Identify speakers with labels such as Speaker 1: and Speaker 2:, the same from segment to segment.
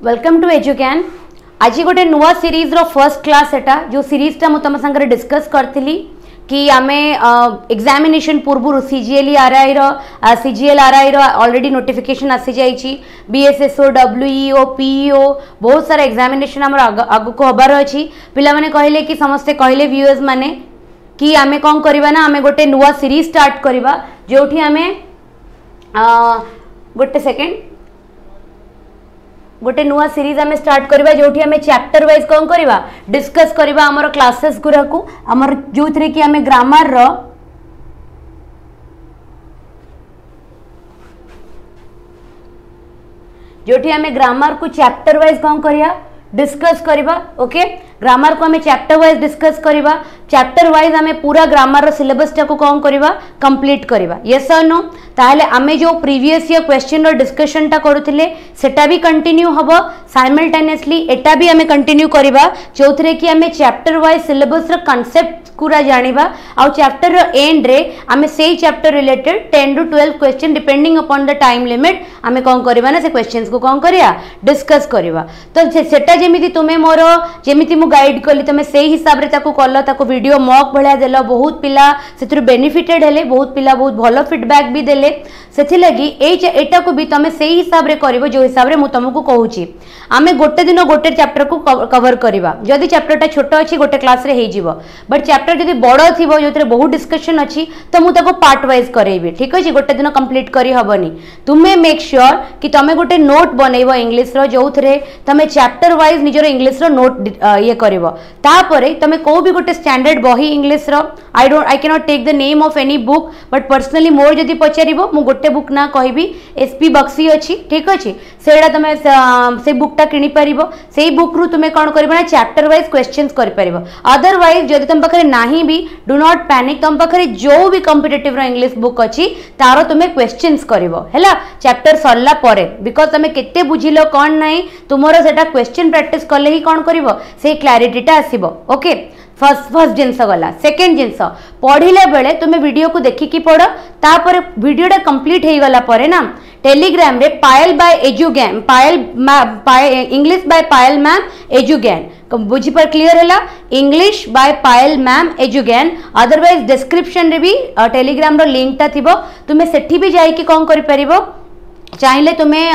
Speaker 1: Welcome to एजुक्यान। आज गोटे नुआ सीरीज रो फर्स्ट क्लास एटा जो सीरीज टा मु तम संगे डिस्कस करथिली कि आमे एग्जामिनेशन पूर्व सीजीएल आरआई रो ऑलरेडी नोटिफिकेशन आसी जाइछि। बीएसएसओ डब्ल्यूईओ पीईओ बहुत सारा एग्जामिनेशन हमर आगु को हबार अछि। पिला माने कहले कि समस्त कहले व्यूअर्स माने कि आमे कोन करबा ना आमे गोटे नुआ सीरीज स्टार्ट करबा जोठी आमे गोटे नुआ सीरीज आमे स्टार्ट करबा जोठी आमे चैप्टर वाइज कोन करबा डिस्कस करबा हमर क्लासेस गुरा को हमर जोथरे कि आमे ग्रामर रो जोठी आमे ग्रामर को चैप्टर वाइज कोन करिया डिस्कस करबा। ओके ग्रामर को हमें चैप्टर वाइज डिस्कस करबा। चैप्टर वाइज हमें पूरा ग्रामर रो सिलेबस टा को कोन करबा कंप्लीट करबा। यस और नो ताहले हमें जो प्रीवियस ईयर क्वेश्चन रो डिस्कशन टा करूथिले सेटा भी कंटिन्यू हबो साइमल्टेनियसली एटा भी हमें कंटिन्यू करबा जोथरे कि हमें चैप्टर वाइज सिलेबस रो कांसेप्ट पूरा जानिबा आ चैप्टर रो एंड रे हमें सेही chapter related 10 to 12 question depending upon the time limit हमें कोन करबा ना से क्वेश्चंस को कोन करिया डिस्कस करबा। तो सेटा जेमिति तुमे मोर जेमिति मु गाइड कली तमे सेही हिसाब रे ताको कल्ला ताको वीडियो मॉक भलिया देलो बहुत पिला सेथुर बेनिफिटेड हेले बहुत पिला बहुत भलो फीडबैक भी देले सेथि लगी एटा को भी तमे सेही हिसाब रे करबो जो हिसाब रे मु तुमको कहूची। आमे गोटे दिन गोटे चैप्टर को कवर करबा जदी चैप्टर टा छोटो अछि गोटे क्लास रे हे जिवो बट चैप्टर जदी बड़ो थिबो जोतरे बहुत डिस्कशन अछि तो मु ताको पार्ट वाइज करेबी। ठीक अछि गोटे दिन कंप्लीट करी हबनी तुमे मेक श्योर कि तमे गोटे नोट बनेबो इंग्लिश रो जोथरे तमे चैप्टर वाइज निजरो इंग्लिश रो नोट ये करबो तापरे तमे को भी गोटे स्टैंडर्ड बही इंग्लिश रो I can not take the name of any book but personally मोर जदी पचारिबो मु गोटे बुक ना कहबी एसपी बक्सी अछि। ठीक अछि सेडा तमे से बुक टा किनि परिबो सेही बुक रु तुमे कोन करबो ना चैप्टर वाइज क्वेश्चंस करि परिबो। अदरवाइज जदी तुम पाखरे नाही भी डू नॉट पैनिक तुम पाखरे जो भी कॉम्पिटिटिव रो इंग्लिश बुक अछि तारो तुमे क्वेश्चंस करिवो हेला चैप्टर सरला परे बिकॉज़ तुमे केते बुझिलो कोन नाही तुमरो सेटा क्वेश्चन प्रैक्टिस करले ही कोन करिवो से क्लैरिटी टा आसीबो। ओके फर्स्ट जिनस गला। सेकेंड जिनस पढ़िला बेले तुमे वीडियो को देखिकी पढ़ तापर वीडियोटा कंप्लीट हो गला परे ना टेलीग्राम रे Payal by Edugain English by Payal ma'am Edugain बुझी पर क्लियर हैला English by Payal ma'am Edugain. Otherwise description रे भी टेलीग्राम रो लिंक ता थिबो तुमे सेठी भी जाई कि कोन करि परिबो चाहिले तुम्हें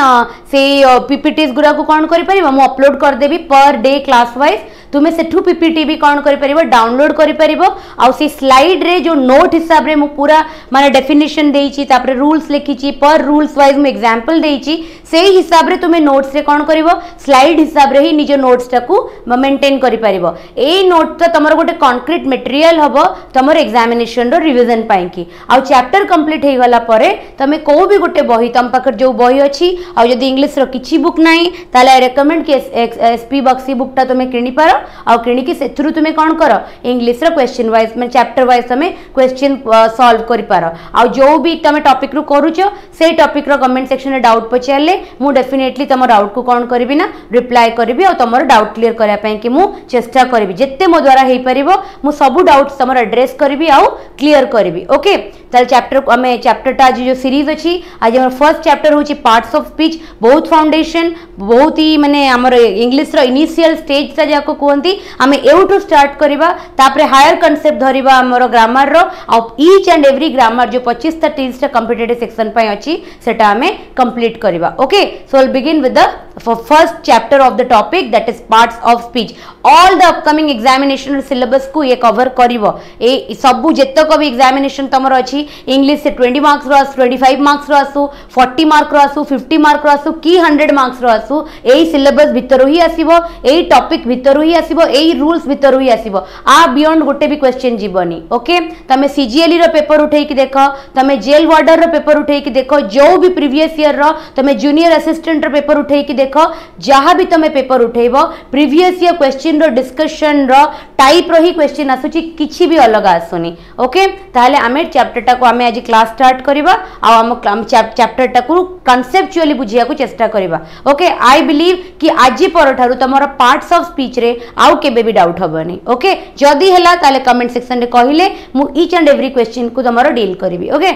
Speaker 1: से पीपीटीज गुरा को कौन करि परिबो मु अपलोड कर देबी पर डे क्लास वाइज तुम्हें सेठू पीपीटी भी कौन करि परिबो डाउनलोड करि परिबो आ सी स्लाइड रे जो नोट हिसाब रे मु पूरा माने डेफिनेशन देइची तापर रूल्स लिखिची पर रूल्स वाइज मु एग्जांपल देइची सेही हिसाब रे तुम्हें नोट्स रे कौन करिवो स्लाइड हिसाब रे ही निजो नोट्स टा को मेंटेन करि परिबो। ए नोट तो तमर गोटे कंक्रीट मटेरियल हबो तमर एग्जामिनेशन रो रिवीजन पाई की आ चैप्टर कंप्लीट हे गला परे तमे को भी गोटे बही तम पाकर जो बही अछि आ जदी इंग्लिश रो किछि बुक नाही ताले आई रेकमेंड कि एसपी बक्सी बुक टा तुमे किनि पारो आ किनि कि सेथुरु तुमे कोन करो इंग्लिश रो क्वेश्चन वाइज माने चैप्टर वाइज तुमे क्वेश्चन सॉल्व करि पारो आ जो भी तुमे टॉपिक रो करूचो से टॉपिक रो कमेंट सेक्शन रे डाउट पचारले मु डेफिनेटली तमर डाउट को कोन करबी ना रिप्लाई करबी और तमर डाउट क्लियर करिया पई कि मु चेष्टा करबी जत्ते मो द्वारा हे परिबो मु सब डाउट्स तमर एड्रेस करबी आ क्लियर करबी। ओके ताल चैप्टर हमें चैप्टर टा जो सीरीज अछि आज हमर फर्स्ट चैप्टर होची पार्ट्स ऑफ स्पीच बहुत फाउंडेशन बहुत ही माने हमर इंग्लिश रो इनिशियल स्टेज ता जाको कोंती हमें एउटू स्टार्ट करबा तापरे हायर कांसेप्ट धरिबा हमर ग्रामर रो आ ईच एंड एवरी ग्रामर जो 25 ता 30 ता कॉम्पिटिटिव सेक्शन पई अछि सेटा हमें कंप्लीट करबा। Okay so will begin with the first chapter of the topic that is parts of speech. All the upcoming examination syllabus को ये कवर करिवो ए सबु जेतक भी एग्जामिनेशन तमर अछि इंग्लिश से 20 मार्क्स रो 25 मार्क्स रो आसु 40 मार्क रो आसु 50 मार्क रो आसु की 100 मार्क्स रो आसु एई सिलेबस भितर ही आसीबो एई टॉपिक भितर ही आसीबो एई रूल्स भितर ही आसीबो आ बियॉन्ड गोटे भी क्वेश्चन जीवनी। ओके तमे सीजीएलई रो पेपर उठेई कि देखो तमे जेल वार्डर रो पेपर उठेई कि देखो जो भी प्रीवियस ईयर रो तमे जूनियर असिस्टेंट रो पेपर उठेई कि देखो जहां भी तमे पेपर उठेइबो प्रीवियस ईयर क्वेश्चन रो डिस्कशन रो टाइप रो ही क्वेश्चन आसुची किछि भी अलग आसुनी। ओके ताहले आमे चैप्टर टा को आमे आज क्लास स्टार्ट करबा आ हम चैप्टर टा को कॉन्सेप्चुअली बुझिया को चेष्टा करबा। ओके आई बिलीव कि आज परठारु तमरो पार्ट्स ऑफ स्पीच रे आउ केबे भी डाउट हबनी। ओके जदी हला ताले कमेंट सेक्शन रे कहिले मु ईच एंड एवरी क्वेश्चन को तमरो डील करबी। Okay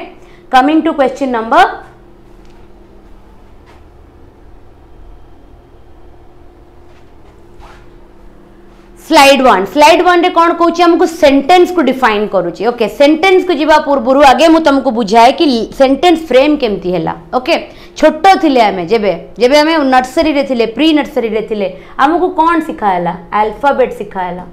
Speaker 1: coming to question number slide one रे कौन कहूँ हमको सेंटेंस को डिफाइन करूची ओके सेंटेंस को जीवा पूर्व आगे मु तुमको बुझाए कि सेंटेंस फ्रेम केमती हैला ओके छोट थिले आमे जेबे जेबे आमे नर्सरी रे थिले प्री नर्सरी रे थिले हमको कौन सिखायला अल्फाबेट सिखायला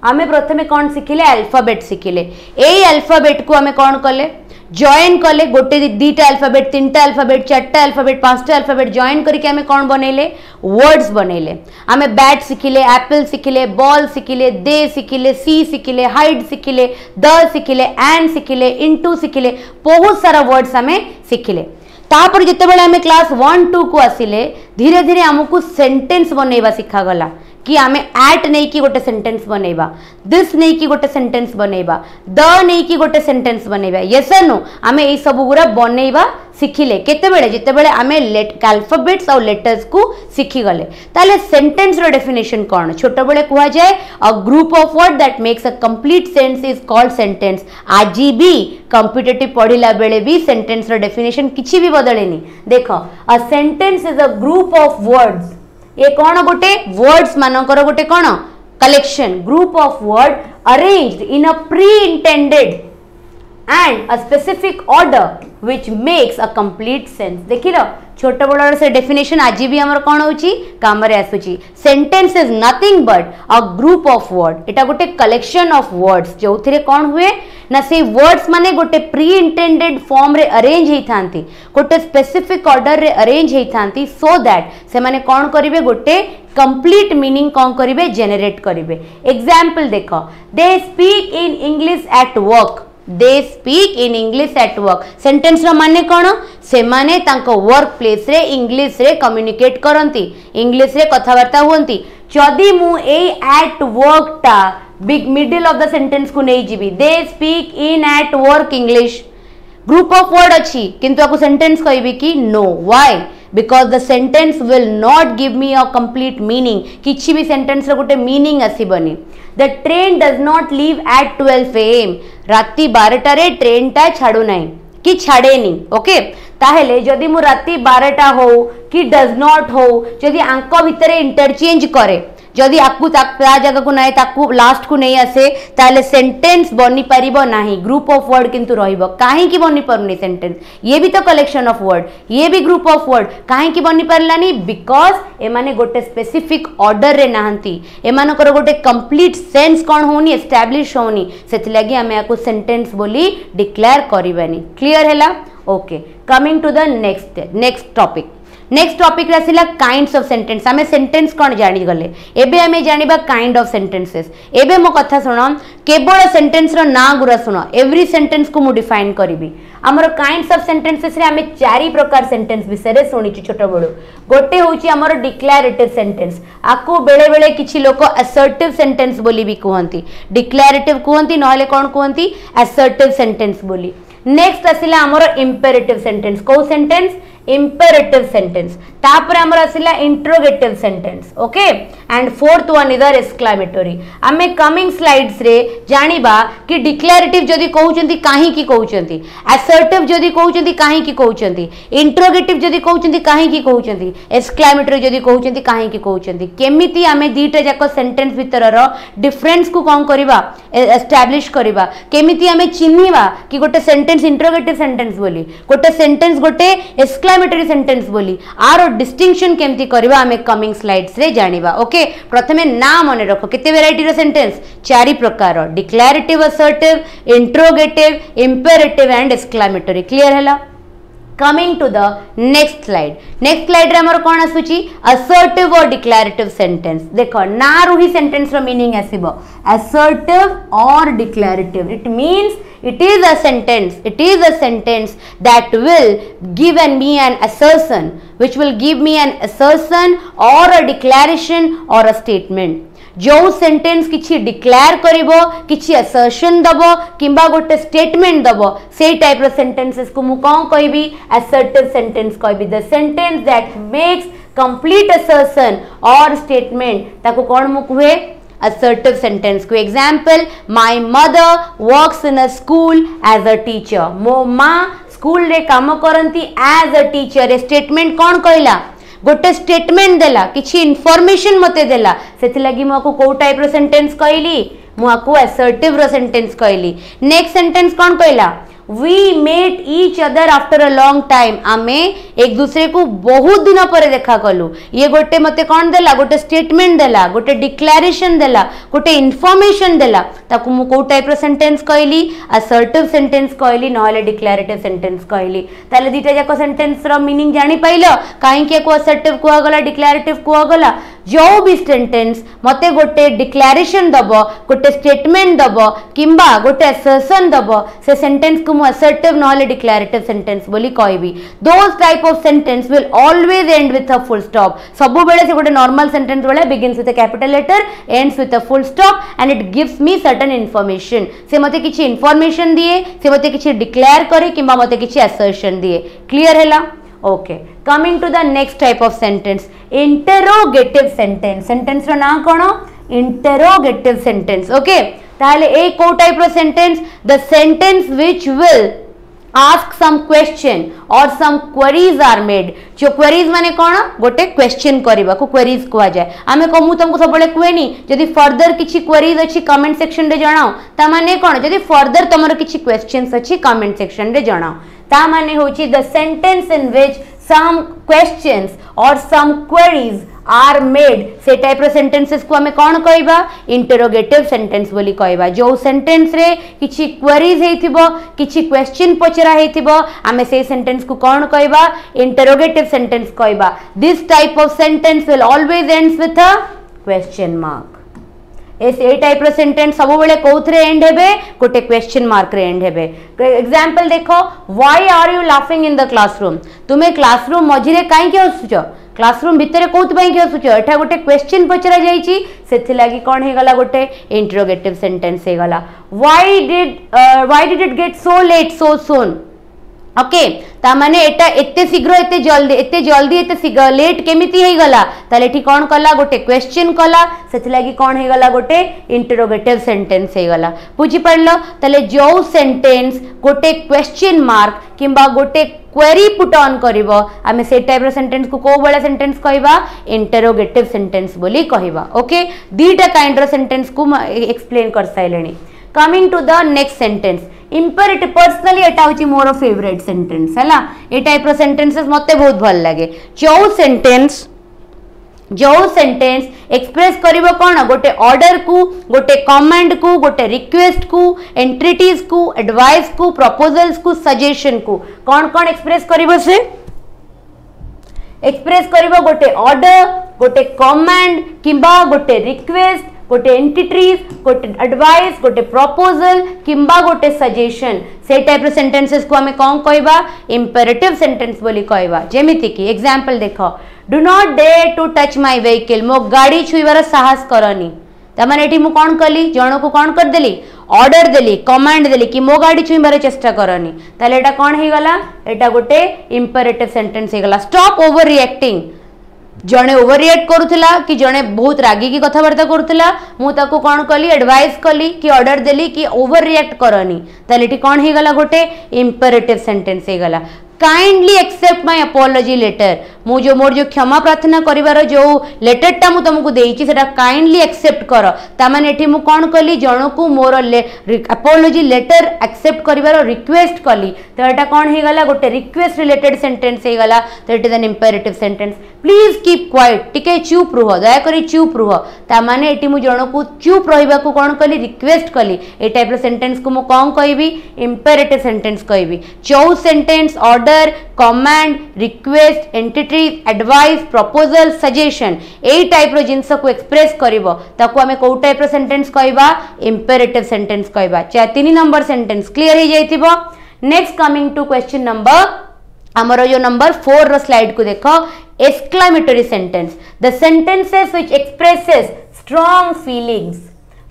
Speaker 1: आमे प्रथमे कौन शिखिले अल्फाबेट शिखिले एई अल्फाबेट को आमे कौन कले जॉइन कले गोटे दीटा अल्फाबेट तीनटा अल्फाबेट चारटा अल्फाबेट पांचटा अल्फाबेट जॉइन करके आमे कौन बनैले वर्ड्स बनैले आमे बैट शिखिले एप्पल शिखिले बॉल शिखिले दे शिखिले सी शिखिले हाइड शिखिले द शिखिले एंड शिखिले इनटू शिखिले बहुत सारा वर्ड्स आमे शिखिले तापर जितेबाला आमे क्लास 1 2 को आसिले धीरे धीरे हमको सेंटेंस बनैबा सिखा गला कि आमे एट नहीं कि गोटे सेंटेंस बनैबा दिस नहीं कि गोटे सेंटेंस बनैबा द नहीं कि गोटे सेंटेंस बनैबा यस नो आमे ए सब गुरा बनैबा शिखिले केते बेले जिते बेले आमे अल्फाबेट्स और लेटर्स को शिखि गले ताले सेंटेंस रो डेफिनेशन कोन छोट बेले कुआ जाए अ group of word that makes a complete sense is called sentence आजी भी कॉम्पिटिटिव पढ़िला बेले भी सेंटेंस रो डेफिनेशन किछि भी बदलेनी देखो a sentence is a group of words ये कौन गोटे वर्ड्स मानकर गोटे कौन collection group of word arranged in a pre intended and a specific order which makes a complete sense देखिलो छोट बड़ से डेफिनेशन आज भी हमर कौन होची काम रे आसुची sentence is nothing but a group of word एटा गोटे कलेक्शन ऑफ वर्ड्स जो थिरे कौन हुए ना से वर्ड्स माने गोटे प्री इंटेंडेड फॉर्म रे अरेंज हेई थांती गोटे स्पेसिफिक ऑर्डर रे अरेंज हेई थांती सो दैट से माने कौन करिवे गोटे कंप्लीट मीनिंग कौन करिवे जनरेट करिवे एग्जांपल देखो they speak in English at work they speak in English at work sentence रो माने कौन से माने तांको वर्क प्लेस रे इंग्लिश रे कम्युनिकेट करंती इंग्लिश रे कथावार्ता हुंती जदी मु ए एट वर्क टा big middle of the sentence को नहीं जीवी they speak in at work English group of word अच्छी किंतु आपको सेंटेंस कहबी कि no why because the sentence will not give me a complete meaning किछि भी सेंटेंस रो गोटे मीनिंग आसीबनी the train does not leave at 12 am राति 12 रे ट्रेन टा छाडू नाही कि छाड़ेनी ओके ताहेले जदि मु राति 12 हो कि डज नॉट हो जदि आंक भितरे इंटरचेंज करे जदि आपको ता जगह को नहीं ताकू लास्ट को नहीं आसे ताले सेंटेंस बनी परिबो नाही ग्रुप ऑफ वर्ड किंतु रहिबो काहे की बनी परनी सेंटेंस ये भी तो कलेक्शन ऑफ वर्ड ये भी ग्रुप ऑफ वर्ड काहे की बनी परलानी बिकॉज ए माने गोटे स्पेसिफिक ऑर्डर रे नाहंती ए मानकर गोटे कंप्लीट सेंस कोन होनी एस्टैब्लिश होनी सेति लागि हमें आको सेंटेंस बोली डिक्लेयर करबानी क्लियर हैला okay coming to the next topic next topic रसिला काइंड्स ऑफ सेंटेंस आमे सेंटेंस कोन जानि गले एबे आमे जानिबा काइंड ऑफ सेंटेंसेस एबे मो कथा सुनो केवल सेंटेंस रो ना गुरा सुनो एवरी सेंटेंस को मु डिफाइन करिवि हमर काइंड्स ऑफ सेंटेंसेस रे आमे चारि प्रकार सेंटेंस विषय रे सुनिछि छोट बडो गोटे होछि हमर डिक्लेरेटिव सेंटेंस आको बेले बेले किछि लोक असर्टिव सेंटेंस बोली भी कहंती डिक्लेरेटिव कहंती नहले कोन कहंती असर्टिव सेंटेंस बोली नेक्स्ट आसिला हमर इंपेरेटिव सेंटेंस को सेंटेंस imperative sentence तापर हमर आसिला interrogative sentence okay and fourth one is exclamatory आमे कमिंग स्लाइड्स रे जानिबा कि डिक्लेरेटिव जदी कहउचंती काहे की कहउचंती असर्टिव जदी कहउचंती काहे की कहउचंती इंट्रोगेटिव जदी कहउचंती काहे की कहउचंती एक्सक्लेमेटरी जदी कहउचंती काहे की कहउचंती केमिति आमे दीटा जाको सेंटेंस भितरर डिफरेंस को कोन करबा एस्टैब्लिश करबा केमिति आमे चिन्हिबा कि गोटे सेंटेंस इंट्रोगेटिव सेंटेंस बोली गोटे सेंटेंस गोटे एक्सक्लेमेटरी सेंटेंस बोली आरो डिस्टिंक्शन केमती करबा हमें कमिंग स्लाइड्स रे जानिबा ओके प्रथमे ना मने रखो केते वैरायटी रो सेंटेंस चारि प्रकार declarative assertive interrogative imperative and exclamatory clear हैला coming to the next slide रे हमर कोन आसुची असर्टिव और डिक्लेरेटिव सेंटेंस देखो ना रुही सेंटेंस रो मीनिंग आसीबो असर्टिव और declarative it means it is a sentence that will give me an assertion which will give me an assertion or a declaration or a statement जो sentence किछि declare करिवो किछि assertion दबो किंबा गोटे statement दबो से type रो सेंटेंसेस को मु कोन कहबी असर्टिव सेंटेंस कहबी the sentence that makes complete assertion और स्टेटमेंट ताको कोन मु कहे assertive sentence को example my mother works in a school as a teacher मो माँ स्कूल रे काम करंती as a teacher स्टेटमेंट कौन कहला गोटे स्टेटमेंट देला किछि इन्फॉर्मेशन मते देला सेति लगी मो को को टाइप रो सेंटेंस कहली मुझको असर्टिव रो सेंटेंस कहली नेक्स्ट सेंटेंस कौन कहला We met each other after a long time आमे एक दूसरे को बहुत दिन पर देखा कलु ये गोटे मते कौन देला गोटे स्टेटमेंट देला गोटे डिक्लेरेशन देला गोटे इन्फॉर्मेशन देला ताकू मु को टाइप रो सेंटेंस कहली असर्टिव सेंटेंस कहली नहले डिक्लेरेटिव सेंटेंस कहली ताले दीटा जाक सेंटेंस रो मीनिंग जानि पाइलो काहे के को असर्टिव को गला डिक्लेरेटिव को गला जो भी सेंटेंस मते गोटे डिक्लेरेशन दबो गोटे स्टेटमेंट दबो किंबा गोटे असर्शन दबो से सेंटेंस को मु असर्टिव नहले डिक्लेरेटिव सेंटेंस बोली कहबी those type of sentence will always end with a full stop सब बेले से गोटे नॉर्मल सेंटेंस बेले begins with a capital letter ends with a full stop and it gives me certain information से मते किछि इन्फॉर्मेशन दिए से मते किछि डिक्लेयर करे किंबा मते किछि असर्शन दिए क्लियर हैला okay coming to the next type of sentence interrogative sentence sentence रो ना कोन इंटरोगेटिव सेंटेंस ओके ताले ए को टाइप रो sentence the sentence which will ask some question or some queries are made जो queries माने कोन गोटे क्वेश्चन करबा को queries कुआ जाय आमे कमु तुमको सब बळे कुएनी जदी फर्दर किछि queries अछि कमेंट सेक्शन रे जणाओ ता माने कोन जदी फर्दर तमरो किछि क्वेश्चंस अछि कमेंट सेक्शन रे जणाओ ता माने होछि the sentence in which some questions or some queries are made से टाइप रो सेंटेंसेस को हमें कौन कहबा इंटरोगेटिव सेंटेंस बोली कहबा जो सेंटेंस रे किछि क्वेरीज हेथिबो किछि क्वेश्चन पचरा हेथिबो हमें से सेंटेंस को कौन कहबा इंटरोगेटिव सेंटेंस कहबा this type of sentence will always ends with a question mark ए टाइप रो सेंटेंस सब बेले कोथरे एंड हेबे गोटे क्वेश्चन मार्क रे एंड हेबे एग्जांपल देखो why are you laughing in the classroom तुमे क्लासरूम मझिरे काई के हसुचो क्लासरूम भितरे कोथ पई के हसुचो एठा गोटे क्वेश्चन पचरा जाईची सेथि लागि कोन हे गला गोटे इंटरोगेटिव सेंटेंस हे गला why did it get so let so soon okay ता माने एटा एते शीघ्र एते जल्दी एते लेट केमिति हे गला ताले एठी कोन कला गोटे क्वेश्चन कला सेथि लागि कोन हे गला गोटे इंटरोगेटिव सेंटेंस हे गला बुझी पड़लो ताले जो सेंटेंस गोटे क्वेश्चन मार्क किंबा गोटे क्वेरी पुट ऑन करिवो आमे से टाइप रो सेंटेंस को को बळा सेंटेंस कहबा इंटरोगेटिव सेंटेंस बोली कहबा ओके दीटा काइंड रो सेंटेंस को एक्सप्लेन कर साइलेनी coming to the next sentence imperative personally एटा होची मोर फेवरेट सेंटेंस हैला ए टाइप रो सेंटेंसेस मते बहुत भल लागे जो सेंटेंस एक्सप्रेस करिवो कोन गोटे ऑर्डर को गोटे कमांड को गोटे रिक्वेस्ट को एंटिटीज को एडवाइस को प्रपोजल्स को सजेशन को कौन एक्सप्रेस करिवो से एक्सप्रेस करिवो गोटे ऑर्डर गोटे कमांड किंबा गोटे रिक्वेस्ट गोटे एंटिटीज गोटे एडवाइस गोटे प्रपोजल किंबा गोटे सजेशन से टाइप रो सेंटेंसेस को हमें कौन कहबा इंपेरेटिव सेंटेंस बोली कहबा जेमिति की एग्जांपल देखो do not dare to touch my vehicle मो गाड़ी छुईबार साहस करनी तमाने एठी मु कोन कली जणो को कोन कर देली ऑर्डर देली कमांड देली कि मो गाड़ी छुईबार चेष्टा करनी ताले एटा कोन हे गला एटा गोटे इंपेरेटिव सेंटेंस हे गला स्टॉप ओवर रिएक्टिंग जणे ओवर रिएक्ट करूथला कि जणे बहुत रागी की कथावार्ता करूथला मु ताको कोन कली एडवाइस कली कि ऑर्डर देली कि ओवर रिएक्ट करनी ताले एठी कोन हे गला गोटे इंपेरेटिव सेंटेंस हे गला kindly accept my apology letter मु जो मोर जो क्षमा प्रार्थना करिवार जो लेटर टा मु तुमको देइची सेटा काइंडली एक्सेप्ट कर ता माने एठी मु कोन कली जणो को मोर अपोलॉजी लेटर एक्सेप्ट करिवार रिक्वेस्ट कली तो एटा कोन हे गला गोटे रिक्वेस्ट रिलेटेड सेंटेंस हे गला तो it is N imperative sentence please keep quiet टिके चुप रुह दया करी चुप रुह ता माने एठी मु जणो को चुप रहिबा को कोन कली रिक्वेस्ट कली ए टाइप रो सेंटेंस को मु कोन कहबी इंपेरेटिव सेंटेंस कहबी चौ sentence order command request entreaties advice proposal suggestion ए टाइप रो जिंस को एक्सप्रेस करिवो ताको हमें को टाइप रो सेंटेंस कहबा इंपेरेटिव सेंटेंस कहबा 3 नंबर सेंटेंस क्लियर हो जाइतिबो next coming to question number हमरो जो नंबर 4 रो स्लाइड को देखो exclamatory sentence the sentences which expresses strong feelings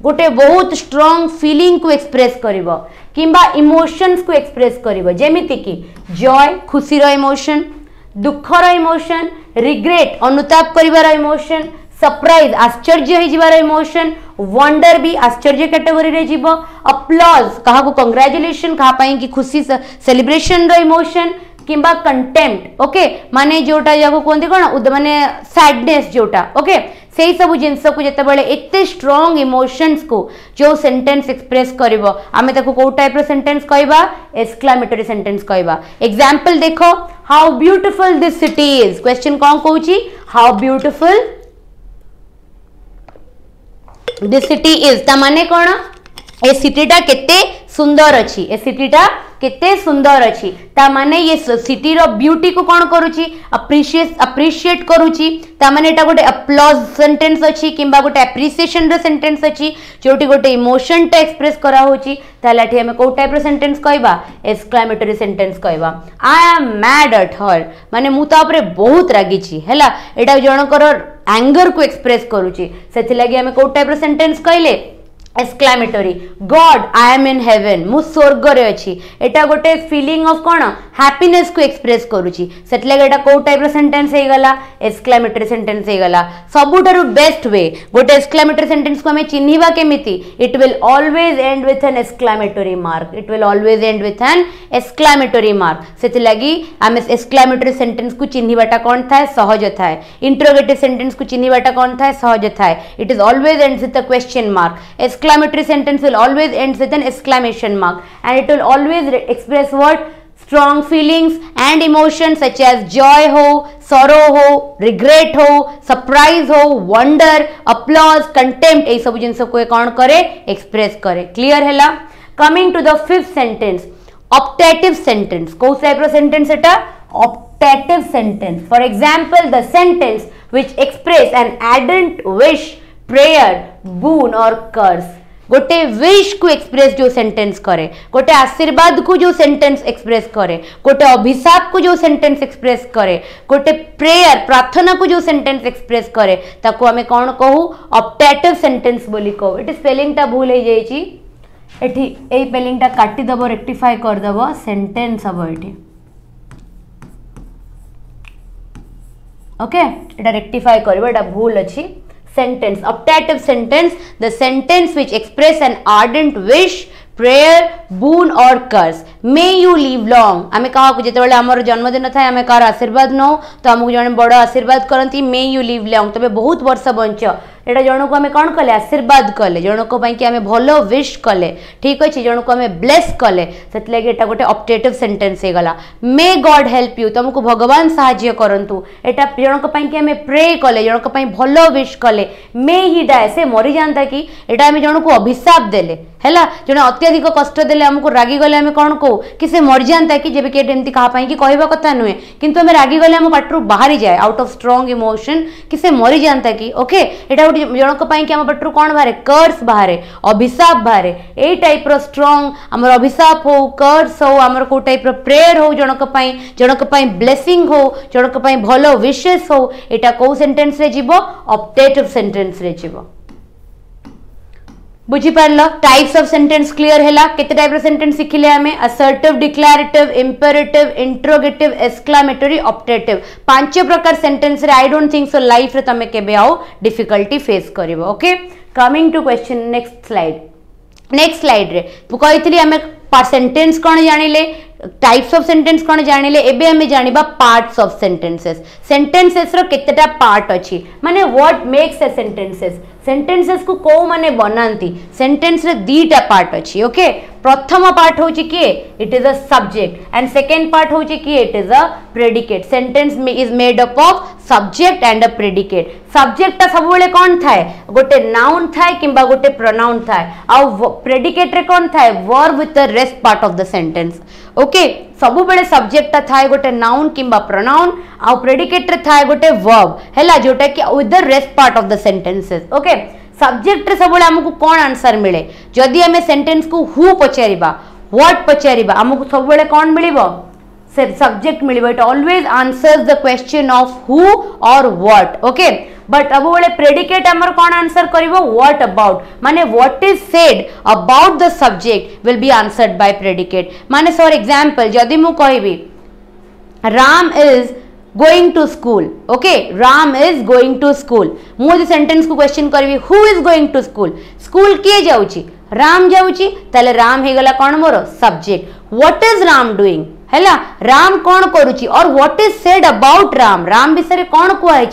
Speaker 1: गोटे बहुत स्ट्रांग फीलिंग को एक्सप्रेस करिवो किंबा इमोशंस को एक्सप्रेस करिवो जेमिति की जॉय खुशी रो इमोशन दुख रो इमोशन रिग्रेट अनुताप करिवार इमोशन सरप्राइज आश्चर्य हो जिवार इमोशन वंडर भी आश्चर्य कैटेगरी रे जीवो अप्लॉज कहा को कांग्रेचुलेशन कहा पाई कि खुशी सेलिब्रेशन रो इमोशन किंबा कंटेम्प्ट ओके माने जोटा जाको कोंदी कोन माने सैडनेस जोटा ओके से सब जिनस को जिते एते स्ट्रॉन्ग इमोशंस को जो सेंटेंस एक्सप्रेस करिवो आमे ताको को टाइप रो सेंटेंस कहबा एक्सक्लेमेटरी सेंटेंस कहबा एग्जांपल देखो how beautiful this city is question कोन कहूची how beautiful this city is ता माने कोन ए सिटीटा केते सुंदर अछि ए सिटीटा केते सुंदर अछि ता माने ये सिटी रो ब्यूटी को कोन करूची अप्रिशिएट करूची ता माने एटा गोटे अप्लॉज सेंटेंस अछि किंबा गोटे एप्रिसिएशन रो सेंटेंस अछि जोटी गोटे इमोशन टा एक्सप्रेस करा होची तालाठी हमें को टाइप रो सेंटेंस कहबा एक्सक्लेमेटरी सेंटेंस कहबा I am mad at her माने मु ता ऊपर बहुत रागी छी हैला एटा जनकर एंगर को एक्सप्रेस करूची सेति लागि हमें को टाइप रो सेंटेंस कहले exclamatory God I am in heaven मु स्वर्ग रे अछि एटा गोटे फीलिंग ऑफ कोन हैप्पीनेस को एक्सप्रेस करूची सेतले एटा को टाइप रो सेंटेंस हे गला एक्सक्लेमेटरी सेंटेंस हे गला सबुठारु बेस्ट वे गोटे एक्सक्लेमेटरी सेंटेंस को हमें चिन्हिबा केमिति it will always end with an exclamatory mark it will always end with an exclamatory mark सेतलागी हमें एक्सक्लेमेटरी सेंटेंस को चिन्हिबाटा कोन थाए सहज थाए इंटरोगेटिव सेंटेंस को चिन्हिबाटा कोन थाए सहज थाए it is always ends with a question mark exclamatory sentence will always end with an exclamation mark and it will always express what strong feelings and emotions such as joy ho sorrow ho regret ho surprise ho wonder applause contempt ei सब जिंस को कौन करे express करे clear हैला coming to the fifth sentence optative sentence को type row sentence Etah optative sentence for example the sentence which express an ardent wish prayer boon और कर्स गोटे wish को एक्सप्रेस जो सेंटेंस करे गोटे आशीर्वाद को जो सेंटेंस एक्सप्रेस करे गोटे अभिशाप को जो सेंटेंस एक्सप्रेस करे गोटे प्रेयर प्रार्थना को जो सेंटेंस एक्सप्रेस करे ताको हमें कौन कहू ऑप्टेटिव सेंटेंस बोली कहू एटी स्पेलिंग टा भूल हो जाइए एठी ए स्पेलिंग टा काटी दबो रेक्टिफाई कर दबो सेंटेंस हबो एठी ओके एटा रेक्टिफाई करबो एटा भूल अछि sentence optative sentence the sentence which express an ardent wish prayer boon or curse may you live long आमे कहा को जेते बेले हमर जन्मदिन थाए आमे कार आशीर्वाद न तो हमकु जने बड़ आशीर्वाद करंती may you live long तबे बहुत वर्ष बंच एटा जण को हमें कौन कले आशीर्वाद कले जण को पई कि हमें भलो विश कले ठीक अछि जण को हमें ब्लेस कले सेत लागि एटा गोटे ऑप्टेटिव सेंटेंस हे गला मे गॉड हेल्प यू तुमको भगवान सहाय्य करंतु एटा जण को पई कि हमें प्रे कले जण को पई भलो विश कले मे ही डाय से मरि जानता कि एटा हमें जण को अभिशाप देले हैला जण अत्यधिक कष्ट देले हमको रागी गले हमें कौन को कि से मरि जानता कि जेबे के एमती कहा पई कि कहबा कथा नुहे किंतु हमें रागी गले हम पाटरू बाहरी जाए आउट ऑफ स्ट्रांग इमोशन कि से मरि जानता कि ओके एटा जनक पई कि हम पटरू कोन बाहरे कर्स बाहरे अभिशाप बाहरे ए टाइप रो स्ट्रांग हमर अभिशाप हो कर्स हो हमर को टाइप रो प्रेयर हो जनक पई ब्लेसिंग हो जनक पई भलो विशेस हो एटा को सेंटेंस रे जीवो ऑप्टेटिव सेंटेंस रे जीवो बुझी पारलो टाइप्स ऑफ सेंटेंस क्लियर हैला केते टाइप रो सेंटेंस सिखिले हमें assertive declarative imperative interrogative exclamatory optative पांच प्रकार सेंटेंस रे I don't think so life रे तमे केबे आओ डिफिकल्टी फेस करिवो okay coming to question next slide रे तू कहितली हमें सेंटेंस कोन जानिले टाइप्स ऑफ सेंटेंस कोन जानिले एबे हमें जानिबा पार्ट्स ऑफ सेंटेंसेस रो केतेटा पार्ट अछि माने व्हाट मेक्स अ सेंटेंसेस को को माने बनांती सेंटेंस रे दीटा पार्ट अछि ओके प्रथम पार्ट होची कि it is a subject and second part होची कि it is a predicate sentence is made up of subject and a predicate subject ता सब बेले कोन थाए गोटे नाउन थाए किंबा गोटे प्रोनाउन थाए आ प्रेडिकेट रे कोन थाए verb with the rest part of the sentence okay सब बेले सब्जेक्ट ता थाए गोटे नाउन किंबा प्रोनाउन आ प्रेडिकेट रे थाए गोटे वर्ब हैला जोटा कि with the rest part of the sentences okay subject रे सब बेले हमकु कोन आंसर मिले जदी हमें सेंटेंस को हु पचारिबा व्हाट पचारिबा हमकु सब बेले कोन मिलिबो सब्जेक्ट मिलिबो it always answers the question of who और व्हाट ओके बट अब बोले प्रेडिकेट हमर कोन आंसर करिवो व्हाट अबाउट माने what is said about the subject will be answered by predicate माने फॉर एग्जांपल जदी मु कहिबी Ram is going to school okay Ram is going to school मु सेंटेंस को क्वेश्चन करबी who is going to school किए जाउची राम जाउची ताले राम हे गला कोन मोर subject what is Ram doing हैला राम कौन करुची और what is said about Ram Ram विषय कौन कुआई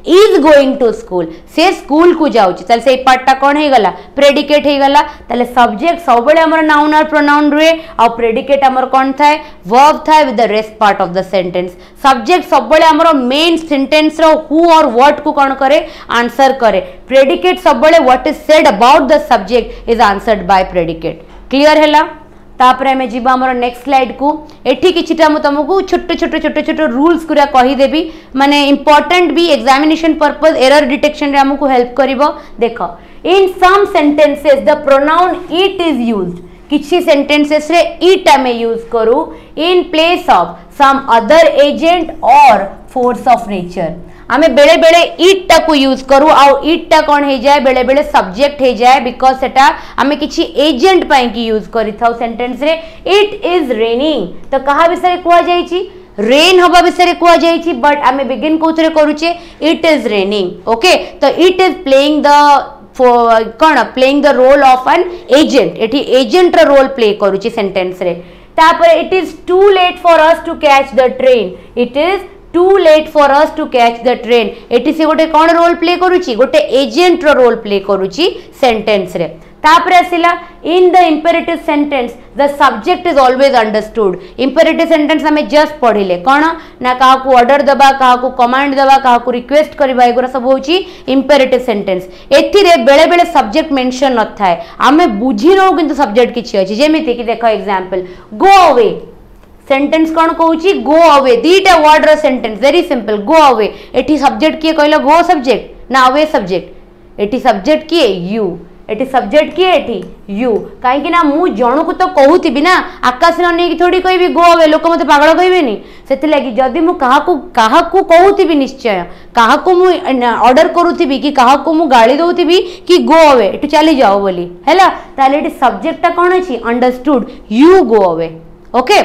Speaker 1: इज गोइंग टू स्कूल से स्कूल को जाउची ताले से पार्टटा कौन हे गला प्रेडिकेट हे गला ताले सब्जेक्ट सब बेले हमर नाउन और प्रोनाउन रुए और प्रेडिकेट हमर कौन थाए वर्ब थाए with the rest part of the sentence subject सब बेले हमर मेन सेंटेंस रो हु और व्हाट को कौन करे आंसर करे प्रेडिकेट सब बेले what is said about the subject is answered by predicate clear हैला तापर हमें जीवा हमर नेक्स्ट स्लाइड को एठी किछिटा मु तुमको छोटे छोटे छोटे छोटे रूल्स कुरा कहि देबी माने इंपोर्टेंट भी एग्जामिनेशन पर्पस एरर डिटेक्शन रे हमको हेल्प करिवो देखो in some sentences the pronoun it is used किछि सेंटेंसेस रे इट हमें यूज करू in place of some other agent और फोर्स ऑफ नेचर आमे बेले बेले इट टा को यूज करू आ इट टा कोन हे जाय बेले बेले सब्जेक्ट हे जाय बिकॉज सेटा आमे किछि एजेंट पई की यूज करि थाउ सेंटेंस रे इट इज रेनिंग तो कहा विषय कुआ जाय छी रेन हवा विषय कुआ जाय छी बट आमे बिगिन कोथरे करूचे इट इज रेनिंग ओके तो इट इज प्लेइंग द कौन playing the role of an agent एठी एजेंट रो रोल प्ले करूची सेंटेंस रे तापर it is too late for us to catch the train it is too late for us to catch the train एटी से गोटे कौन रोल प्ले करूची गोटे एजेंट रो रोल प्ले करूची सेंटेंस रे तापर आसिला in the imperative sentence the subject is always understood imperative sentence हमें जस्ट पढ़िले कौन ना कहा को ऑर्डर दबा कहा को कमांड दबा कहा को रिक्वेस्ट करबा एगुरा सब होची इंपेरेटिव सेंटेंस एथि रे बेले बेले सब्जेक्ट मेंशन न थाए हमें बुझी नो किंतु सब्जेक्ट किछि अछि जेमिति कि देखो एग्जांपल गो अवे सेंटेंस कौन कहूची गो अवे दीटा वर्ड रो sentence very simple go away एठी सब्जेक्ट किए कहलो गो सब्जेक्ट ना अवे सब्जेक्ट एठी सब्जेक्ट किए यू एठी सब्जेक्ट किए एठी यू काहे कि ना मु जणो को तो कहूतिबी ना आकाश न नै कि थोड़ी कहबी गो अवे लोक मते पागल कहबेनी सेति लागि जदी मु काहा को कहूतिबी निश्चय काहा को मु ऑर्डर करूतिबी कि काहा को मु गाली दउतिबी कि गो अवे एठी चली जाओ बोली हैला ताले एठी सब्जेक्टटा कोन अछि understood you go away okay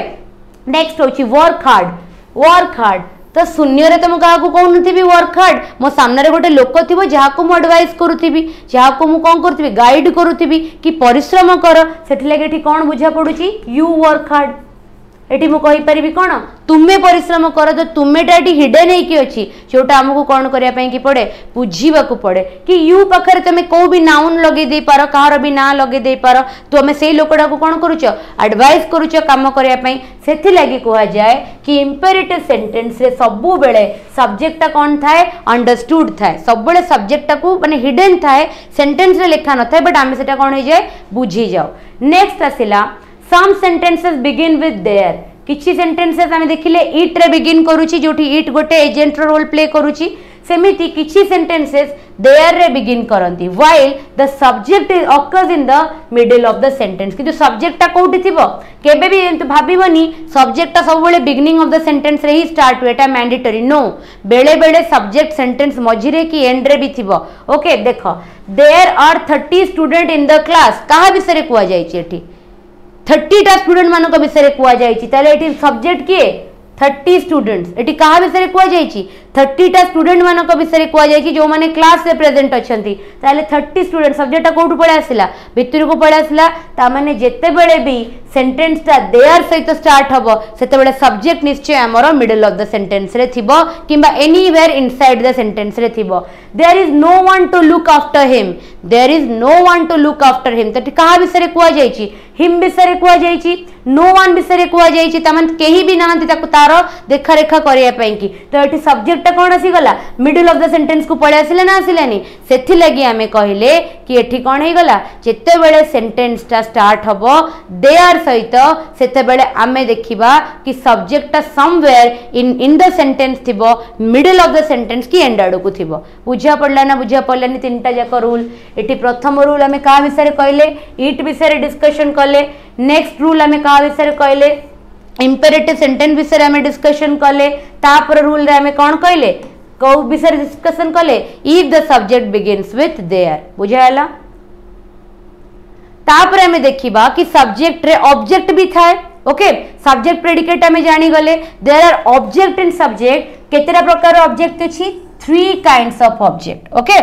Speaker 1: next होची वर्क हार्ड तो शून्य रे तुम क्या कहूनी वर्क हार्ड मो सामने गोटे लोक थी जहाँ को एडवाइस करुवी जहाँ को कौन करुवी गाइड करुवी कि परिश्रम कर से लगे कौन बुझा पड़ुची यू वर्क हार्ड एटी मु कहि परिबी कोन तुमे परिश्रम कर जो तुमेटा एटी हिडन हेकी अछि जोटा हमकु कोन करिया पई कि पड़े बुझीबा को पड़े कि यू पाखरे तमे को भी नाउन लगे दे पारो कहार भी ना लगे दे पारो तुमे सेही लोकडा को कोन करूचो एडवाइस करूचो काम करिया पई सेथि लागि कोहा जाय कि इंपेरेटिव सेंटेंस रे सबु बेले सब्जेक्टटा कोन थाए अंडरस्टूड थाए सब बेले सब्जेक्टटा को माने हिडन थाए सेंटेंस रे लिखा न थाए बट आमे सेटा कोन हो जाय बुझी जाओ नेक्स्ट आसिला some sentences begin with there किछि सेंटेंसेस आमे देखिले इट रे बिगिन करूची जोठी इट गोटे एजेंट रो रोल प्ले करूची सेमिति किछि सेंटेंसेस देयर रे बिगिन करंती while the subject is occurs in the middle of the sentence किंतु सब्जेक्टटा कोठी थिबो केबे भी एंत भाबिबनी सब्जेक्टटा सब बेले बिगिनिंग ऑफ द सेंटेंस रे ही स्टार्ट हुएटा मैंडेटरी नो बेले बेले सब्जेक्ट सेंटेंस मझिरे की एंड रे भी थिबो ओके देखो there are 30 student in the class कहा विषय रे कुआ जाई छि एठी 30 टा स्टूडेंट मानक विषय कुआ जाइछि ताले एटी सब्जेक्ट किए 30 स्टूडेंट्स एटी कहा विषय कुआ जाइछि 30 टा स्टूडेंट मानक विषय कुआ जाइछि जो माने क्लास रे प्रेजेंट अछंती ताले 30 स्टूडेंट सब्जेक्ट कोठु पळे आसिला भितर को पळे आसिला ता माने जेते बेले भी सेंटेंस ता देयर सहित स्टार्ट हबो सेते बेले सब्जेक्ट निश्चय हमरो मिडल ऑफ द सेंटेंस रे थिबो किबा एनीवेयर इनसाइड द सेंटेंस रे थिबो there is no one to look after him there is no one to look after him तो कहा विषय कुआ जाइछि हिम विषय कुआ जाइछि नो वन विषय कुआ जाइछि तमन केही भी नांती ताको तारो देखा रेखा करिया पई की तो एठी सब्जेक्ट कोन आसी गला मिडल ऑफ द सेंटेंस को पळे आसिले ना आसिलेनी सेथि लागि हमें कहिले कि एठी कोन हे गला जेते बेले सेंटेंस ता स्टार्ट हबो देयर सहित सेते बेले हमें देखिबा कि सब्जेक्ट ता समवेयर इन द सेंटेंस थिबो मिडल ऑफ द सेंटेंस की एंड आडो को थिबो बुझा पड़ला ना बुझा पड़लानी तीनटा जाक रूल एठी प्रथम रूल हमें का विषय कहले इट विषय डिस्कशन करले नेक्स्ट रूल हमें का विषय कहले इंपेरेटिव सेंटेंस विषय हमें डिस्कशन करले तापर रूल रे हमें कोन कहले को विषय डिस्कशन करले if the subject begins with there बुझायला तापर हमें देखिबा कि सब्जेक्ट रे ऑब्जेक्ट भी थाए ओके सब्जेक्ट प्रेडिकेट हमें जानी गले there are object in subject केतेरा प्रकार ऑब्जेक्ट अछि 3 kinds of object okay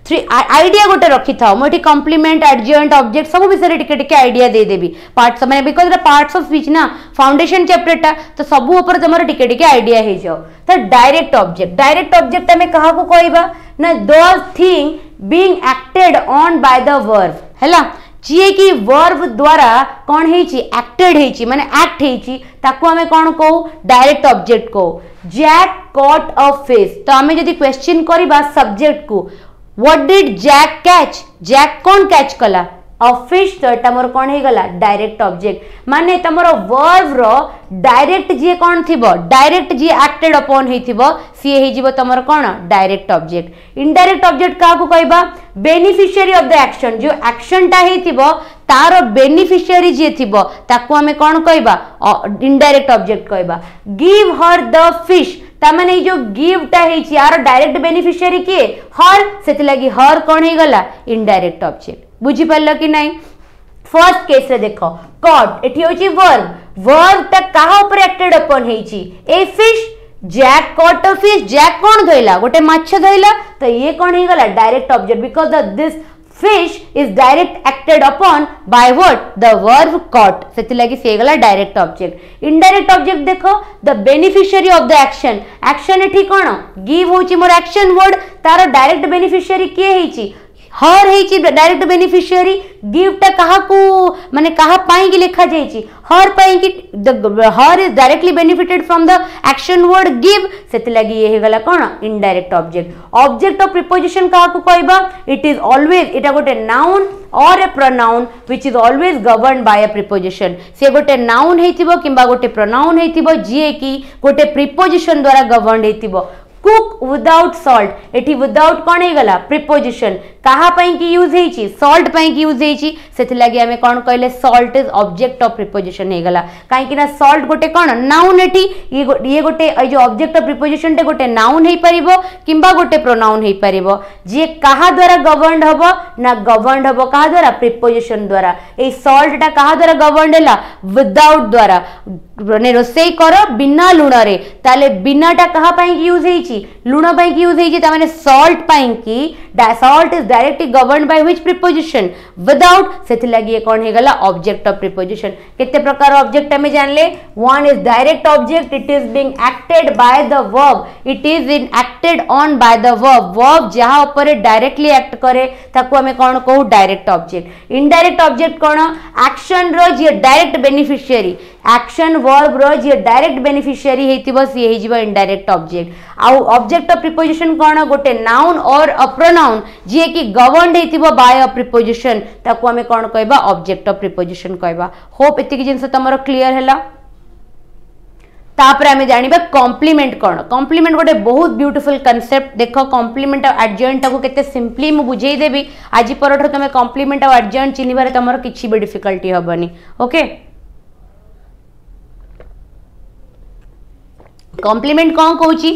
Speaker 1: three idea गोटे रखी था मुझे कॉम्प्लीमेंट एडजेंट ऑब्जेक्ट सब विषय टिके आइडिया दे देबी पार्ट्स माने because the parts of speech ना फाउंडेशन चैप्टर टा तो सब ऊपर तुम टिके आइडिया हो जाओ तो डायरेक्ट ऑब्जेक्ट हमें कहा को कहबा ना those thing being acted on by the verb हैला जी कि वर्ब द्वारा कौन हेची एक्टेड हेची माने एक्ट हेची ताको हमें कौन को डायरेक्ट ऑब्जेक्ट को जैक कॉट अ फिश तो हमें यदि क्वेश्चन करबा सब्जेक्ट को what did Jack catch Jack कौन कैच कला अ फिश तो एटा मोर कौन हे गला डायरेक्ट ऑब्जेक्ट माने तमरो वर्ब रो डायरेक्ट जे कौन थिबो डायरेक्ट जे एक्टेड अपॉन हेथिबो सी हे जीवो तमरो कौन डायरेक्ट ऑब्जेक्ट इनडायरेक्ट ऑब्जेक्ट का को कहबा बेनिफिशियरी ऑफ द एक्शन जो एक्शन टा हेथिबो तारो बेनिफिशियरी जे थिबो ताको हमें कौन कहबा इनडायरेक्ट ऑब्जेक्ट कहबा गिव हर द फिश तामाने जो गिव टा हेछि यार डायरेक्ट बेनिफिशियरी के हर सेति लागि हर कौन हे गला इनडायरेक्ट ऑब्जेक्ट बुझी पारल कि नहीं फर्स्ट केस रे देखो कॉट एठी होछि वर्ब ता काहा ऊपर एक्टेड अपॉन हेछि ए fish Jack caught a fish Jack कौन धइला गोटे माछ धइला तो ये कौन हे गला direct object because this fish is direct acted upon by what the verb caught सेति लागि से गला डायरेक्ट ऑब्जेक्ट इनडायरेक्ट ऑब्जेक्ट देखो the beneficiary of the action एठी कोन गिव होची मोर एक्शन वर्ड तार डायरेक्ट बेनिफिशियरी के हेची हर हेची डायरेक्ट बेनिफिशियरी गिव टा कहा को माने कहा पाई की लिखा जाईची हर पाई की her is directly benefited from the action word give सेति लागि ये हे गला कोन इनडायरेक्ट ऑब्जेक्ट ऑफ प्रीपोजिशन कहा को कहबा इट इज ऑलवेज इटा गोटे नाउन और a pronoun which is always governed by a preposition से गोटे नाउन हेतिबो किबा गोटे प्रोनाउन हेतिबो जे की गोटे प्रीपोजिशन द्वारा गवर्न्ड हेतिबो कुक विदाउट सॉल्ट एठी विदाउट कोन हे गला प्रीपोजिशन कहा पई की यूज हेची सॉल्ट पई की यूज हेची सेति लागि हमें कोन कहले salt is object of preposition हे गला काई कि ना सॉल्ट गोटे कोन नाउन एठी ये गोटे ए जो ऑब्जेक्ट ऑफ प्रीपोजिशन ते गोटे नाउन हे परिबो किबा गोटे प्रोनाउन हे परिबो जे कहा द्वारा गवर्न्ड हबो ना गवर्न्ड हबो कहा द्वारा प्रीपोजिशन द्वारा ए सॉल्ट टा कहा द्वारा गवर्न्ड हला विदाउट द्वारा ने रोसई करो बिना लुण रे ताले बिना टा कहा पई की यूज हेची लुण पई की यूज हेची ता माने सॉल्ट पई की salt is directly governed by which preposition without सेति लागि ये कोन हे गला ऑब्जेक्ट ऑफ प्रीपोजिशन केते प्रकार ऑब्जेक्ट हमें जान ले one is direct object it is being acted by the verb it is in acted on by the verb जहां ऊपर डायरेक्टली एक्ट करे ताको हमें कोन कहू डायरेक्ट ऑब्जेक्ट इनडायरेक्ट ऑब्जेक्ट कोन एक्शन रो जे डायरेक्ट बेनिफिशियरी एक्शन वर्ब रो जे डायरेक्ट बेनिफिशियरी हेतिबो सी हे जिवो इनडायरेक्ट ऑब्जेक्ट आ ऑब्जेक्ट ऑफ प्रीपोजिशन कोन गोटे नाउन और अ प्रोनाउन जे कि गवर्न्ड हेतिबो बाय अ प्रीपोजिशन ताको हमें कोन कहबा ऑब्जेक्ट ऑफ प्रीपोजिशन कहबा होप एति कि जिंस तमरो क्लियर हैला तापर हमें जानिबा कॉम्प्लीमेंट कोन कॉम्प्लीमेंट गोटे बहुत ब्यूटीफुल कांसेप्ट देखो कॉम्प्लीमेंट और एडजेंट को केते सिंपली मु बुझेई देबी आज परठो तमे कॉम्प्लीमेंट और एडजेंट चिनिबारे तमरो किछि भी डिफिकल्टी हबनी ओके कॉम्प्लीमेंट कौन कहूची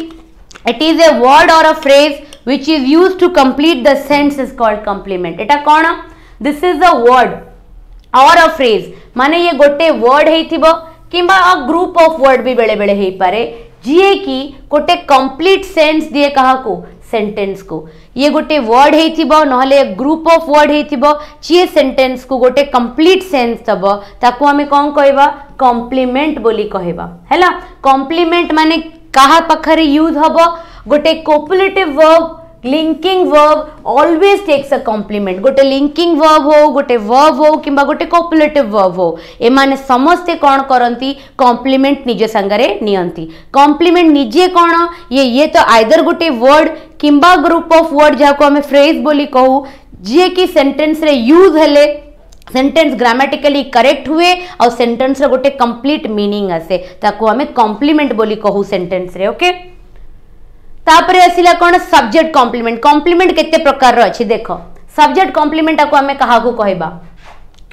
Speaker 1: इट इज ए वर्ड और a phrase which is used to complete the sentence is called complement Etah cone this is a word or a phrase माने ये गोटे वर्ड हेथिबो किबा अ ग्रुप ऑफ वर्ड भी बेले बेले हे पारे जे कि गोटे कंप्लीट सेंस दिए कहा को सेंटेंस को ये गोटे वर्ड हेथिबो नहले ग्रुप ऑफ वर्ड हेथिबो जे सेंटेंस को गोटे कंप्लीट सेंस दबो ताको हमें कोन कहबा कॉम्प्लीमेंट बोली कहबा हैला कॉम्प्लीमेंट माने कहा पखरे यूज हबो गोटे copulative verb linking verb always takes a complement गोटे लिंकिंग वर्ब हो गोटे वर्ब हो किंबा गोटे कोपुलेटिव वर्ब हो ए माने समस्ते कोन करंती कॉम्प्लीमेंट निजे संगरे नियंती कॉम्प्लीमेंट निजे कोन ये तो आइदर गोटे वर्ड किंबा ग्रुप ऑफ वर्ड जाको हमें फ्रेज बोली कहू जे कि सेंटेंस रे यूज हेले सेंटेंस ग्रामेटिकली करेक्ट हुए और सेंटेंस रे गोटे कंप्लीट मीनिंग आसे ताको हमें कॉम्प्लीमेंट बोली कहू सेंटेंस रे ओके तापरे आसिला कोन सब्जेक्ट कॉम्प्लीमेंट केते प्रकार रो अछि देखो सब्जेक्ट कॉम्प्लीमेंट को हमें कहा को कहबा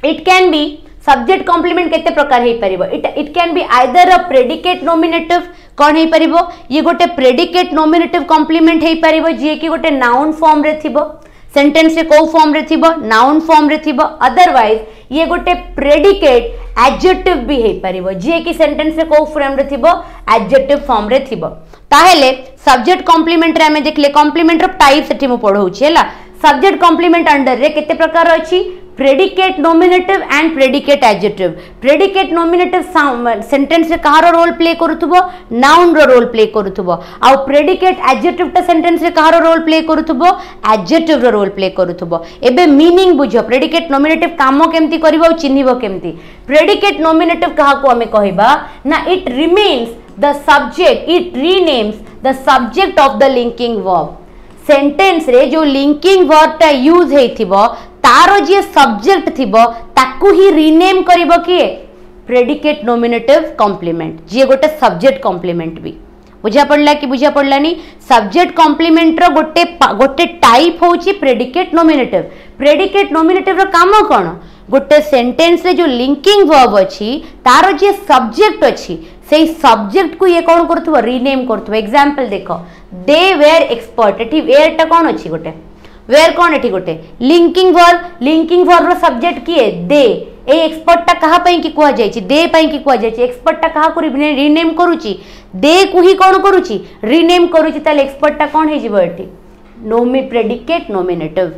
Speaker 1: it can be subject complement केते प्रकार हे परिबो it can be either a predicate nominative कोन हे परिबो ये गोटे प्रेडिकेट नोमिनेटिव कॉम्प्लीमेंट हे परिबो जे कि गोटे नाउन फॉर्म रे थिबो सेंटेंस रे को फॉर्म रे थिबो नाउन फॉर्म रे थिबो अदरवाइज ये गोटे प्रेडिकेट एडजेक्टिव भी हे परिबो जे कि सेंटेंस रे को फॉर्म रे थिबो एडजेक्टिव फॉर्म रे थिबो ताहेले सब्जेक्ट कॉम्प्लीमेंट रे हमें देखले कॉम्प्लीमेंट रो टाइप सेठी मु पढौछि हैला सब्जेक्ट कॉम्प्लीमेंट अंडर रे केते प्रकार अछि predicate nominative and predicate adjective predicate nominative sentence रे कहारो रोल प्ले करूथबो नाउन रो रोल प्ले करूथबो आ प्रेडिकेट एडजेक्टिव ता सेंटेंस रे कहारो रोल प्ले करूथबो एडजेक्टिव रो रोल प्ले करूथबो एबे मीनिंग बुझो प्रेडिकेट नॉमिनेटिव काम केमती करबो चिन्हिबो केमती प्रेडिकेट नॉमिनेटिव कहा को हमें कहबा ना it remains the subject it renames the subject of the linking verb sentence रे जो लिंकिंग वर्ब ता यूज हेथिबो तारो जे सब्जेक्ट थिबो ताकू ही रीनेम करिबो किए प्रेडिकेट नॉमिनेटिव कॉम्प्लीमेंट जे गोटे सब्जेक्ट कॉम्प्लीमेंट भी बुझा पड़ला कि बुझा पड़लानी सब्जेक्ट कॉम्प्लीमेंट रो गोटे गोटे टाइप होची प्रेडिकेट नॉमिनेटिव रो काम कोन गोटे सेंटेंस रे जो लिंकिंग वर्ब अछि तारो जे सब्जेक्ट अछि से सब्जेक्ट को ये कौन करथबो रीनेम करथबो एग्जांपल देखो दे वेयर एक्सपर्ट एठी वेयर टा कोन अछि गोटे वेयर कोन एठी गोटे लिंकिंग वर्ब रो सब्जेक्ट किए दे ए एक्सपर्ट टा कहा पई कि कुआ जायछि दे पई कि कुआ जायछि एक्सपर्ट टा कहा को रीनेम करूची दे को ही कोन करूची रीनेम करूची ताले एक्सपर्ट टा कोन हे जिवो एठी प्रेडिकेट नॉमिनेटिव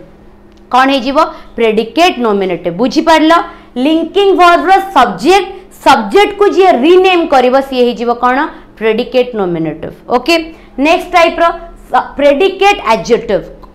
Speaker 1: कौन है प्रेडिकेट नॉमिनेटिव बुझी पारलो लिंकिंग वर्ब रो सब्जेक्ट को जे रीनेम करबो सी हे जीवो कोन predicate nominative okay next type रो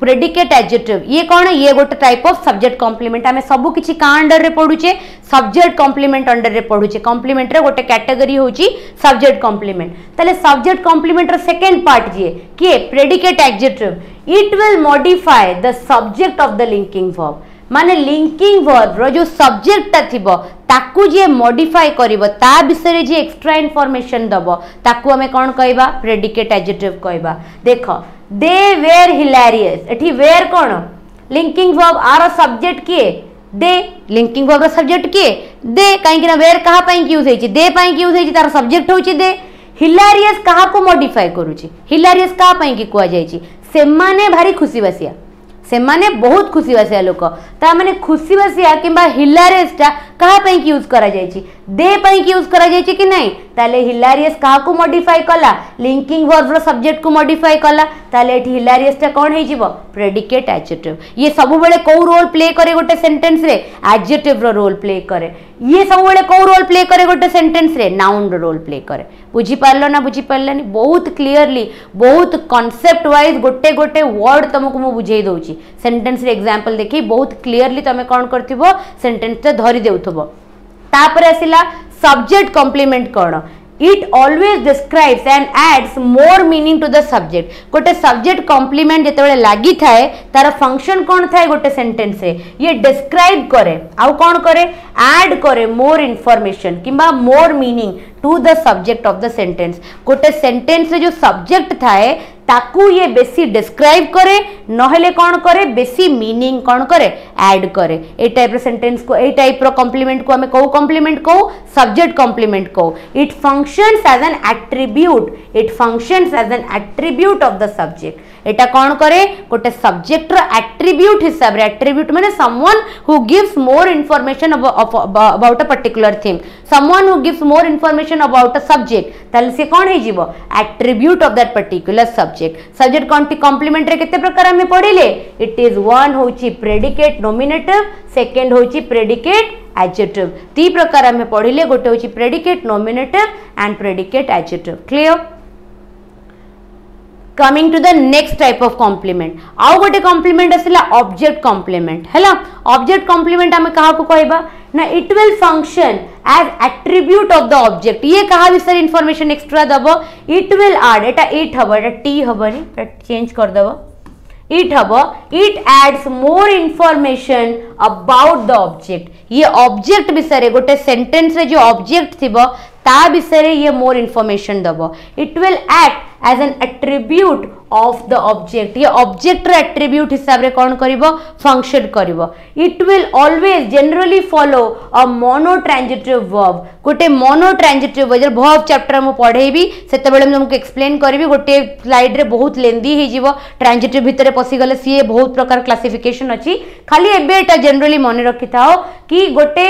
Speaker 1: प्रेडिकेट एडजेक्टिव ये कौन ये गोटे टाइप ऑफ सब्जेक्ट कॉम्प्लीमेंट आमे सब किछि का अंडर रे पढुचे सब्जेक्ट कॉम्प्लीमेंट अंडर रे पढुचे कॉम्प्लीमेंट रे गोटे कैटेगरी होची सब्जेक्ट कॉम्प्लीमेंट तले सब्जेक्ट कॉम्प्लीमेंट रो सेकंड पार्ट जे के predicate adjective it will modify the subject of the linking verb माने लिंकिंग वर्ब रो जो सब्जेक्ट ता थिबो ताकू जे मॉडिफाई करिवो ता विषय जे एक्स्ट्रा इंफॉर्मेशन दबो ताकू हमें कोन कहबा प्रेडिकेट एडजेक्टिव कहबा देखो दे वेयर हिलेरियस एठी वेयर कोन लिंकिंग वर्ब आरो सब्जेक्ट किए दे लिंकिंग वर्ब रो सब्जेक्ट किए दे काहे कि ना वेयर कहा पई कि यूज हेची दे पई कि यूज हेची तार सब्जेक्ट होची दे हिलेरियस कहा को मॉडिफाई करूची हिलेरियस कहा पई कि कुआ जायची से माने भारी खुशी बसिया से माने बहुत खुशी बसिया लोक ता माने खुशी बसिया किबा हिलेरियस ता कहा पई कि यूज करा जायची दे पई कि यूज करा जायची कि नहीं ताले हिलेरियस कहा को मॉडिफाई कला लिंकिंग वर्ब रो सब्जेक्ट को मॉडिफाई कला ताले एठी हिलेरियस ता कोन हे जीवो प्रेडिकेट एडजेक्टिव ये सब बेले को रोल प्ले करे गोटे सेंटेंस रे एडजेक्टिव रो रोल प्ले करे ये सब बेले को रोल प्ले करे गोटे सेंटेंस रे नाउन रो रोल प्ले करे बुझी पारलो ना बुझी पारलानी बहुत क्लियरली बहुत कांसेप्ट वाइज गोटे गोटे वर्ड तुमको मु बुझेई दउची सेंटेंस रे एग्जांपल देखि बहुत क्लियरली तमे कोन करथिबो सेंटेंस ते धरि देउथबो तापरे आसिला सब्जेक्ट कॉम्प्लीमेंट कोन it always describes and adds more meaning to the subject गोटे सब्जेक्ट कॉम्प्लीमेंट जेतेबेले लागि थाए तार फंक्शन कोन थाए गोटे सेंटेंस रे ये डिस्क्राइब करे आउ कोन करे ऐड करे मोर इंफॉर्मेशन किबा more meaning to the subject of the sentence गोटे सेंटेंस रे जो सब्जेक्ट थाए ताकू ये बेसी डिस्क्राइब करे नहले कौन करे बेसी मीनिंग कौन करे ऐड करे ए टाइप रो सेंटेंस को ए टाइप रो कॉम्प्लीमेंट को हमें को कॉम्प्लीमेंट को सब्जेक्ट कॉम्प्लीमेंट को it functions as an attribute of the subject एटा कौन करे गोटे सब्जेक्ट रो एट्रीब्यूट हिसाब रे एट्रीब्यूट माने someone who gives more information about a particular thing someone who gives more information about a subject ताले से कौन हे जीवो attribute of that particular subject complement रे केते प्रकार हमें पढिले इट इज वन होची प्रेडिकेट नॉमिनेटिव सेकंड होची प्रेडिकेट एडजेक्टिव ती प्रकार हमें पढिले गोटे होची predicate nominative and predicate adjective clear coming to the next type of complement आउ गोटे कॉम्प्लीमेंट आसिला ऑब्जेक्ट कॉम्प्लीमेंट हैला ऑब्जेक्ट कॉम्प्लीमेंट हमें कहा को कहबा ना it will function as attribute of the object ये कहा विषय इंफॉर्मेशन एक्स्ट्रा दबो इट विल ऐड एटा इट हबो एटा टी हबनी चेंज कर दबो इट हबो it adds more information about the object ये ऑब्जेक्ट विषय गोटे सेंटेंस रे जो ऑब्जेक्ट थिबो ता विषय ये मोर इंफॉर्मेशन दबो it will act as an attribute of the object ये ऑब्जेक्ट रे एट्रीब्यूट हिसाब रे कोन करिवो फंक्शन करिवो it will always generally follow a monotransitive verb गोटे मोनोट्रांजिटिव वर्ब चैप्टर मु पढेबी सेते बेले तुमको एक्सप्लेन करबी गोटे स्लाइड रे बहुत लेंदी हे जीवो ट्रांजिटिव भितरे पसी गले सी बहुत प्रकार क्लासिफिकेशन अछि खाली एबे एटा जनरली मन रखि थाओ कि गोटे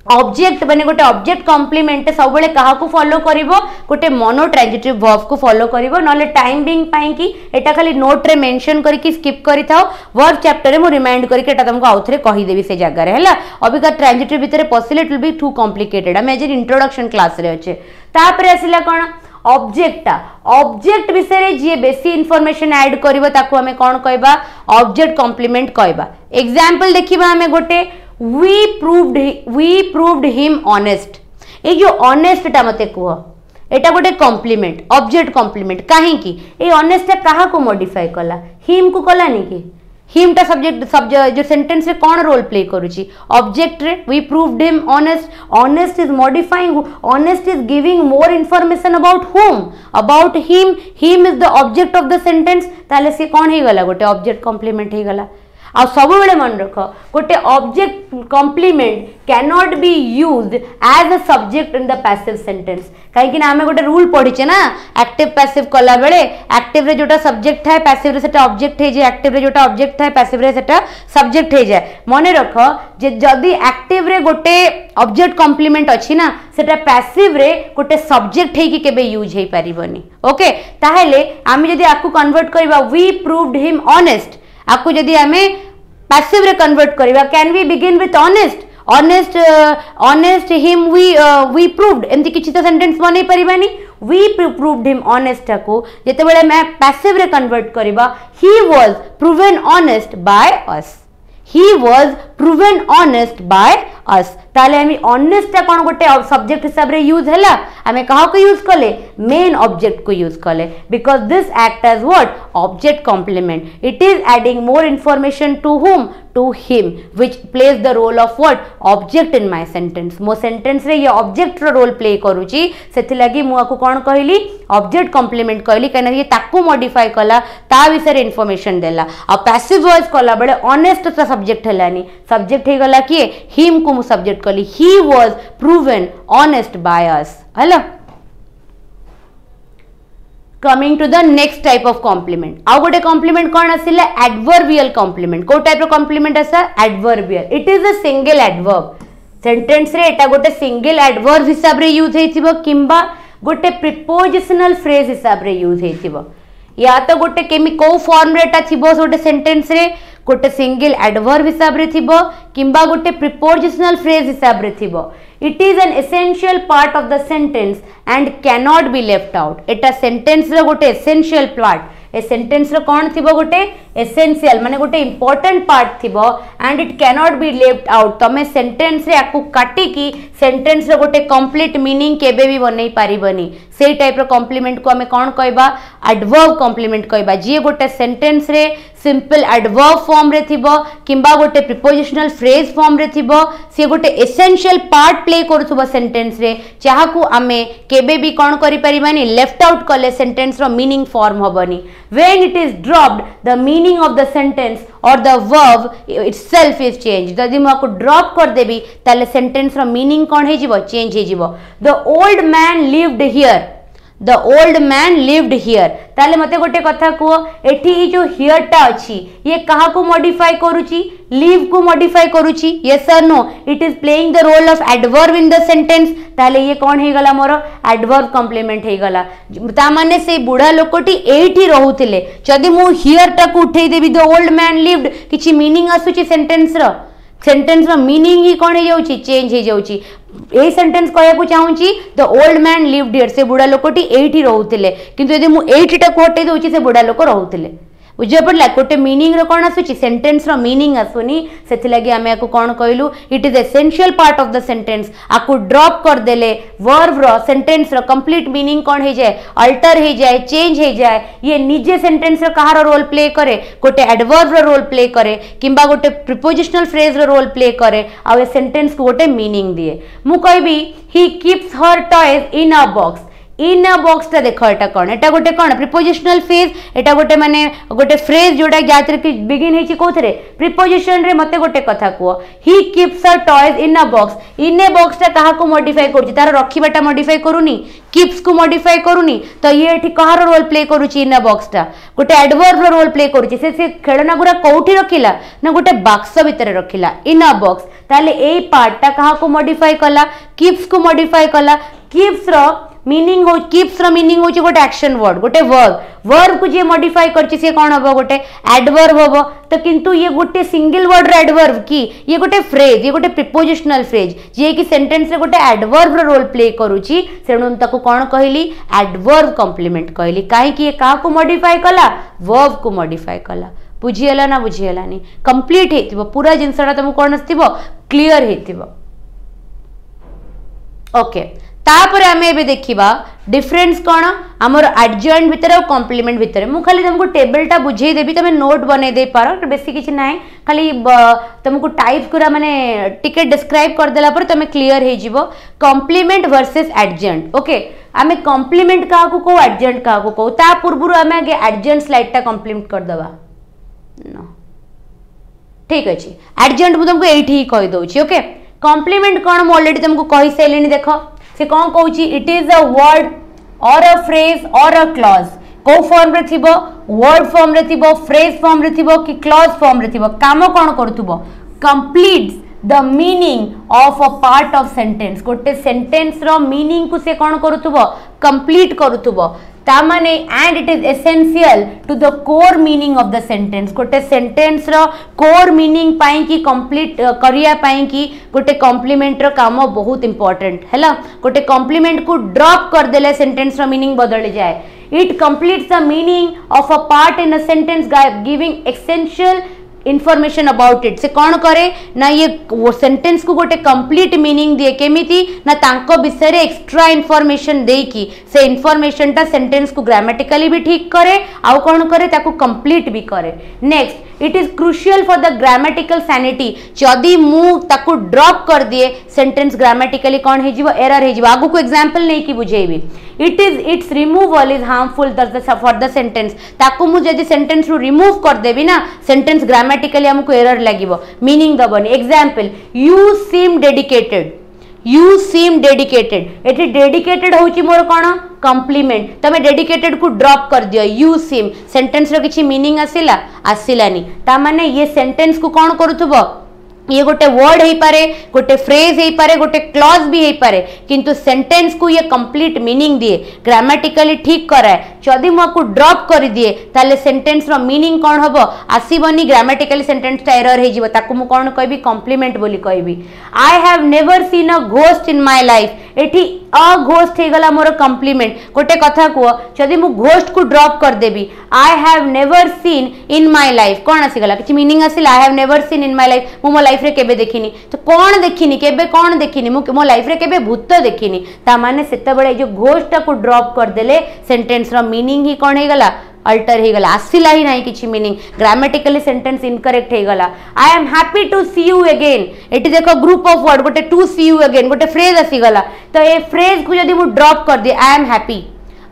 Speaker 1: ऑब्जेक्ट माने गोटे ऑब्जेक्ट कॉम्प्लीमेंट सब बेले कहा को फॉलो करिवो गोटे मोनो ट्रांजिटिव वर्ब को फॉलो करिवो नले टाइम बिंग पाई कि एटा खाली नोट रे मेंशन करके स्किप करि थाओ वर्ब चैप्टर रे मु रिमाइंड करके एटा तुमको आउथरे कहि देबी से जगह रे हला अबिका ट्रांजिटिव भितरे पसिले it will be too complicated हम एज इंट्रोडक्शन क्लास रे अछि तापर आसिला कोन ऑब्जेक्ट विषय जी बेसी इनफॉरमेशन ऐड करिवो ताको हमें कोन कहबा ऑब्जेक्ट कॉम्प्लीमेंट कहबा एग्जांपल देखिबा हमें गोटे we proved him honest ए जो ऑनेस्ट टा मते कुह एटा गोटे कॉम्प्लीमेंट ऑब्जेक्ट कॉम्प्लीमेंट काहे की ए ऑनेस्ट टा कहा को मॉडिफाई कला हिम को कला नी की हिम टा सब्जेक्ट जो सेंटेंस रे कौन रोल प्ले करूची ऑब्जेक्ट रे we proved him honest is modifying honest is giving more information about him is the object of the sentence ताले से कौन हे गला गोटे ऑब्जेक्ट कॉम्प्लीमेंट हे गला आ सब बेले मन रख गोटे object complement can not be used as a subject in the passive sentence कहीं आम गोटे रूल पढ़ीचे ना एक्टिव पैसिव कला बेले एक्टिव रे जोटा सब्जेक्ट है पैसिव रे सेटा ऑब्जेक्ट हे जाए एक्टिव रे जोटा ऑब्जेक्ट है पैसिव रे सेटा सब्जेक्ट हे जाए मन रख जे जदी एक्टिव रे गोटे ऑब्जेक्ट कॉम्प्लीमेंट अछि ना सेटा पैसिव रे गोटे सब्जेक्ट हे कि केबे यूज हे परिबनी ओके ताहेले आमी जदी आकु कन्वर्ट करबा वी प्रूव्ड हिम ऑनेस्ट आपको जदि हमें पैसिव रे कन्वर्ट करिवा can we begin with honest him we proved एमती किछि तो सेंटेंस बनै परिबानी वी प्रूव्ड हिम ऑनेस्ट को जते बेले मैं पैसिव रे कन्वर्ट करिवा he was proven honest by us he was proven honest by us ताले हमें ऑनेस्ट टा कोन गोटे सब्जेक्ट हिसाब रे यूज हैला हमें कहा को यूज कले मेन ऑब्जेक्ट को यूज कले because this act as what object complement it is adding more information to whom to him which plays the role of what object in my sentence मो sentence रे ये object रो role play करूची सेति लागि मु आकु कोन कहली object complement कहली कना ये ताकू मॉडिफाई कला ता विषय इंफॉर्मेशन देला आ पैसिव वॉइस कला बडे ऑनेस्ट ता सब्जेक्ट हलानी सब्जेक्ट हे गला कि हिम को मु सब्जेक्ट कहली he was proven honest by us हला coming to the next type of compliment आउ गोटे compliment कौन आसिले adverbial compliment को टाइप रो compliment आसा adverbial it is a single adverb sentence रे एटा गोटे single adverb हिसाब रे यूज हेथिबो किंबा गोटे prepositional phrase हिसाब रे यूज हेथिबो या तो गोटे केमी को फॉर्म रे एटा थिबो गोटे सेंटेंस रे गोटे सिंगल एडवर्ब हिसाब रे थिबो किंबा गोटे प्रीपोजिशनल फ्रेज हिसाब रे थिबो it is an essential part of the sentence and cannot be left out एटा सेंटेंस रो गोटे एसेंशियल पार्ट ए सेंटेंस रो कोन थिबो गोटे एसेंशियल माने गोटे इंपोर्टेंट पार्ट थिबो and it cannot be left out तमे सेंटेंस रे आकु काटी की सेंटेंस रो गोटे कंप्लीट मीनिंग केबे भी बनै पारिबनी से टाइप रो कॉम्प्लीमेंट को हमें कोन कहबा एडवर्ब कॉम्प्लीमेंट कहबा जे गोटे सेंटेंस रे सिंपल एडवर्ब फॉर्म रे थिबो किंबा गोटे प्रीपोजिशनल फ्रेज फॉर्म रे थिबो से गोटे एसेंशियल पार्ट प्ले करथुबो सेंटेंस रे चाहाकू आमे केबे भी कोन करि परिबानी लेफ्ट आउट कले सेंटेंस रो मीनिंग फॉर्म होबनी when it is dropped the meaning of the sentence or the verb itself is changed जदि मु को ड्रॉप कर देबी ताले सेंटेंस रो मीनिंग कोन हे जिवो चेंज हे जिवो the old man lived here ताले मते गोटे कथा को एठी जो हियर टा अछि ये कहा को मॉडिफाई करूची लिव को मॉडिफाई करूची यस और no it is playing the role of adverb in the sentence ताले ये कोन हे गला मोर एडवर्ब कॉम्प्लीमेंट हे गला ता माने से बुढ़ा लोकटी एठी रहउतिले जदि मु हियर टा को उठै देबी द ओल्ड मैन लिव्ड किछि मीनिंग आसुची सेंटेंस रो मीनिंग ही कोन हे जाउची चेंज हे जाउची ए सेंटेंस कहया को चाहूची the old man lived here से बुढ़ा लोकटी एठी रहउतिले किंतु यदि मु एठी टा को हटै दोची से बुढ़ा लोक रहउतिले बुझे पड़ला गोटे मीनिंग रो कोन आसुची सेंटेंस रो मीनिंग आसुनी सेति लागि हमें आको कोन कहलु it is essential part of the sentence आको ड्रॉप कर देले वर्ब रो सेंटेंस रो कंप्लीट मीनिंग कोन हे जाय अल्टर हे जाय चेंज हे जाय ये निजे सेंटेंस रो कहारो रोल प्ले करे गोटे एडवर्ब रो रोल प्ले करे किंबा गोटे प्रीपोजिशनल फ्रेज रो रोल प्ले करे आ ए सेंटेंस को गोटे मीनिंग दिए मु कहबी he keeps her toys in a box in a box टा देखो एटा कोन एटा गोटे कोन प्रीपोजिशनल फ्रेज एटा गोटे माने गोटे फ्रेज जोटा जातिर कि बिगिन हेची कोथरे प्रीपोजिशन रे मते गोटे कथा को he keeps a toys in a box in a box टा कहा को मॉडिफाई करूची तार रखिबाटा मॉडिफाई करूनी कीप्स को मॉडिफाई करूनी तो ये एठी कहार रोल प्ले करूची इन अ बॉक्स टा गोटे एडवर्ब रो रोल प्ले करूची से खेलना गुरा कोठी रखिला ना गोटे बक्स भितर रखिला इन अ बॉक्स ताले ए पार्ट टा कहा को मॉडिफाई कला कीप्स को मॉडिफाई कला कीप्स रो मीनिंग हो कीप्स रो मीनिंग होची गोटे एक्शन वर्ड गोटे वर्ब को जे मॉडिफाई करची से कोन हबो गोटे एडवर्ब हबो तो किंतु ये गोटे सिंगल वर्ड रो एडवर्ब की ये गोटे फ्रेज ये गोटे प्रीपोजिशनल फ्रेज जे कि सेंटेंस रे गोटे एडवर्ब रो रोल प्ले करूची सेणु ताको कोन कहली एडवर्ब कॉम्प्लीमेंट कहली काहे कि ये का को मॉडिफाई कला वर्ब को मॉडिफाई कला बुझियला ना बुझियलानी कंप्लीट हेतिबो पूरा जिंसटा तुम कोन आस्तिबो क्लियर हेतिबो ओके तापर आमे एबे देखिबा डिफरेंस कोन हमर एडजॉइंट भितर और कॉम्प्लीमेंट भितर मु खाली तुमको टेबल टा बुझेई देबी तमे नोट बने दे पारो बेसी किछ नाही खाली तुमको टाइप करा माने टिके डिस्क्राइब कर देला पर तमे क्लियर हे जिवो कॉम्प्लीमेंट वर्सेस एडजॉइंट ओके आमे कॉम्प्लीमेंट का को एडजॉइंट का को ता पूर्वरु आमे आगे एडजॉइंट स्लाइड टा कॉम्प्लीमेंट कर दबा नो ठीक अछि एडजॉइंट मु तुमको एठी कहि दोछि ओके कॉम्प्लीमेंट कोन मु ऑलरेडी तुमको कहि सेलेनी देखो से कौन कहूँ इट इज अ वर्ड और अ फ्रेज और अ क्लॉज को फॉर्म रे थिबो वर्ड फॉर्म रे थिबो फ्रेज फॉर्म रे थिबो कि क्लॉज फॉर्म रे थिबो काम कौन करथुबो completes the meaning of a part of sentence गोटे सेंटेंस रो मीनिंग को से कौन करथुबो कंप्लीट करथुबो ता माने and it is essential to the core meaning of the sentence गोटे सेंटेंस रो कोर मीनिंग पाई की कंप्लीट करिया पाई की गोटे कॉम्प्लीमेंट रो काम बहुत इंपोर्टेंट हैला गोटे कॉम्प्लीमेंट को ड्रॉप कर देले सेंटेंस रो मीनिंग बदल जाए it completes the meaning of a part in a sentence giving essential information about it से कौन करे ना ये सेंटेंस को गोटे कंप्लीट मीनिंग दिए केमिति ना तांको विषय रे एक्स्ट्रा इनफॉरमेशन दे की से इनफॉरमेशन टा सेंटेंस को ग्रामेटिकली भी ठीक करे आउ कौन करे ताको कंप्लीट भी करे next it is crucial for the grammatical sanity जदि मु ताको ड्रॉप कर दिए सेंटेंस ग्रामेटिकली कौन हे जीवो एरर हे जीवो आगु को एग्जांपल नहीं की बुझेबी its removal is harmful for the sentence ताको मु जदि सेंटेंस रू रिमूव कर देबी ना सेंटेंस ग्रामेटिकली हमको एरर लागिवो मीनिंग दबनी एग्जांपल यू सीम डेडिकेटेड एठी डेडिकेटेड होची मोर कोन कॉम्प्लीमेंट तमे डेडिकेटेड को ड्रॉप कर दियो यू सीम सेंटेंस रो किछि मीनिंग आसिलानी ता माने ये सेंटेंस को कोन करूथबो ये गोटे वर्ड हे पारे गोटे फ्रेज हे पारे गोटे क्लॉज भी हे पारे किंतु सेंटेंस को ये कंप्लीट मीनिंग दिए ग्रामेटिकली ठीक कराए जदि मु को ड्रॉप कर दिए ताले सेंटेंस रो मीनिंग कोन हबो आसीबनी ग्रामेटिकली सेंटेंस टा एरर हे जिवो ताको मु कोन कहबी कॉम्प्लीमेंट बोली कहबी आई have never seen a ghost in my life एठी अ घोस्ट हे गला मोर कॉम्प्लीमेंट गोटे कथा को जदि मु घोस्ट को ड्रॉप कर देबी I have never seen in my life कोन आसी गला किछि मीनिंग आसिला I have never seen in my life मु मो लाइफ रे केबे देखिनी तो कौन देखिनी केबे कौन देखिनी मो लाइफ रे केबे भूत देखिनी ता माने सेते बेले जो घोस्ट को ड्रॉप कर देले सेंटेंस रो मीनिंग ही कौन हे गला अल्टर हे गला आसिला ही नाही किछि मीनिंग ग्रामेटिकली सेंटेंस इनकरेक्ट हे गला I am happy to see you again एटी देखो ग्रुप ऑफ वर्ड गोटे टू सी यू अगेन गोटे फ्रेज आसी गला तो ए फ्रेज को जदी मु ड्रॉप कर दे I am happy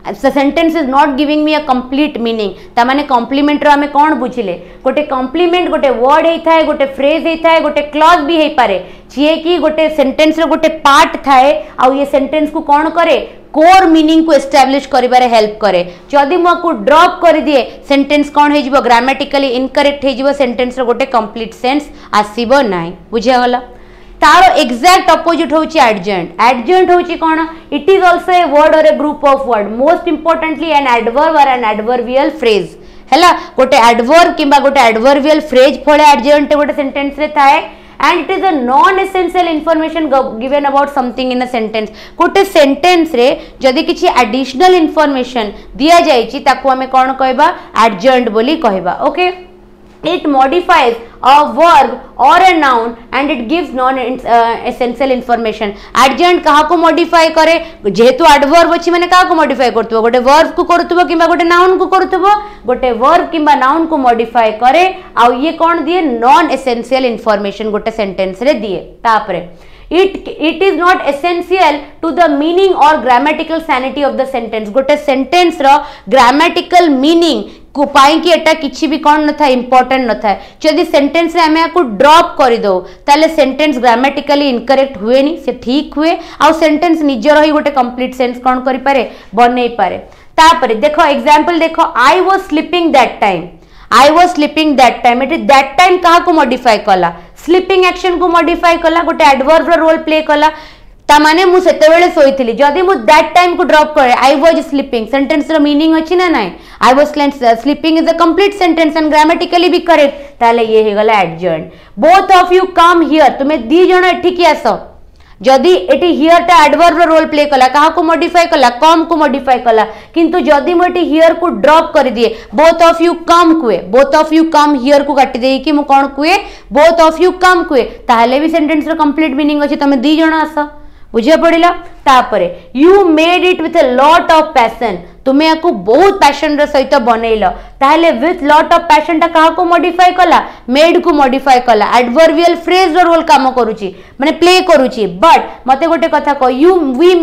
Speaker 1: the sentence is not giving me a complete meaning ता माने कॉम्प्लीमेंट रो हमें कोन बुझिले गोटे कॉम्प्लीमेंट गोटे वर्ड हे थाए गोटे फ्रेज हे थाए गोटे क्लॉज भी हे पारे जे कि गोटे सेंटेंस रो गोटे पार्ट थाए आ ये सेंटेंस को कोन करे कोर मीनिंग को एस्टैब्लिश करिबारे हेल्प करे जदि मु को ड्रॉप कर दिए सेंटेंस कोन हे जिवो ग्रामेटिकली इनकरेक्ट हे जिवो सेंटेंस रो गोटे कंप्लीट सेंस आसीबो नाही बुझिया गला तारो एग्जैक्ट अपोजिट होची एडजॉइंट होची कोन it is also a word or a group of word most importantly an adverb or an adverbial phrase हैला गोटे एडवर्ब किबा गोटे एडवर्बियल फ्रेज फळे एडजॉइंट गोटे सेंटेंस रे थाए and it is a non essential information given about something in a sentence गोटे sentence रे जदि किछि एडिशनल इंफॉर्मेशन दिया जायछि ताको हमें कोन कहबा एडजॉइंट बोली कहबा okay it modifies a verb or a noun and it gives non essential information adjunct कहा को modify करे जेहेतु adverb अछि माने कहा को modify करतबो गोटे verb को करतबो किबा गोटे noun को करतबो गोटे verb किबा noun को modify करे आ ये कोन दिए non essential information गोटे sentence रे दिए तापरे it is not essential to the meaning or grammatical sanity of the sentence गोटे सेंटेंस रो ग्रामेटिकल मीनिंग को पाई कि एटा किछि भी कोन न था इंपोर्टेंट न था जदि सेंटेंस रे हमें आकु ड्रॉप करि दो ताले सेंटेंस ग्रामेटिकली इनकरेक्ट हुए नी से ठीक हुए आ सेंटेंस निजर ही गोटे कंप्लीट सेंस कोन करि पारे बनै पारे तापरे देखो एग्जांपल देखो आई was sleeping that time I was sleeping that time eighty that time कहा को मॉडिफाई कला स्लीपिंग एक्शन को मॉडिफाई कला गोटे एडवर्ब रो रोल प्ले कला ता माने मु सेते बेले सोइथिली जदी मु दैट टाइम को ड्रॉप करे आई वाज स्लीपिंग सेंटेंस रो मीनिंग अछि ना नाही I was sleeping is a complete sentence and grammatically भी करेक्ट ताले ये हे गला adjoint both of you come here तुमे दी जण एठी की आसो जदि एटी हियर टा एडवर्ब रो रोल प्ले कला कहा को मॉडिफाई कला कम को मॉडिफाई कला किंतु जदि मु एटी हियर को ड्रॉप कर दिए बोथ ऑफ यू कम कुए both of you come here को काटी देई कि मु कोन कुए बोथ ऑफ यू कम कुए ताले भी सेंटेंस रो कंप्लीट मीनिंग अछि तमे दी जण आसो बुझे पड़िला तापरे you made it with a lot of passion तुम्हें याकू बहुत पैशन रो सहित बनैलो ताहले विथ लॉट ऑफ पैशन टा कहा को मॉडिफाई कला मेड को मॉडिफाई कला एडवर्बियल फ्रेज रो रोल काम करूची माने प्ले करूची बट मते गोटे कथा को यू वी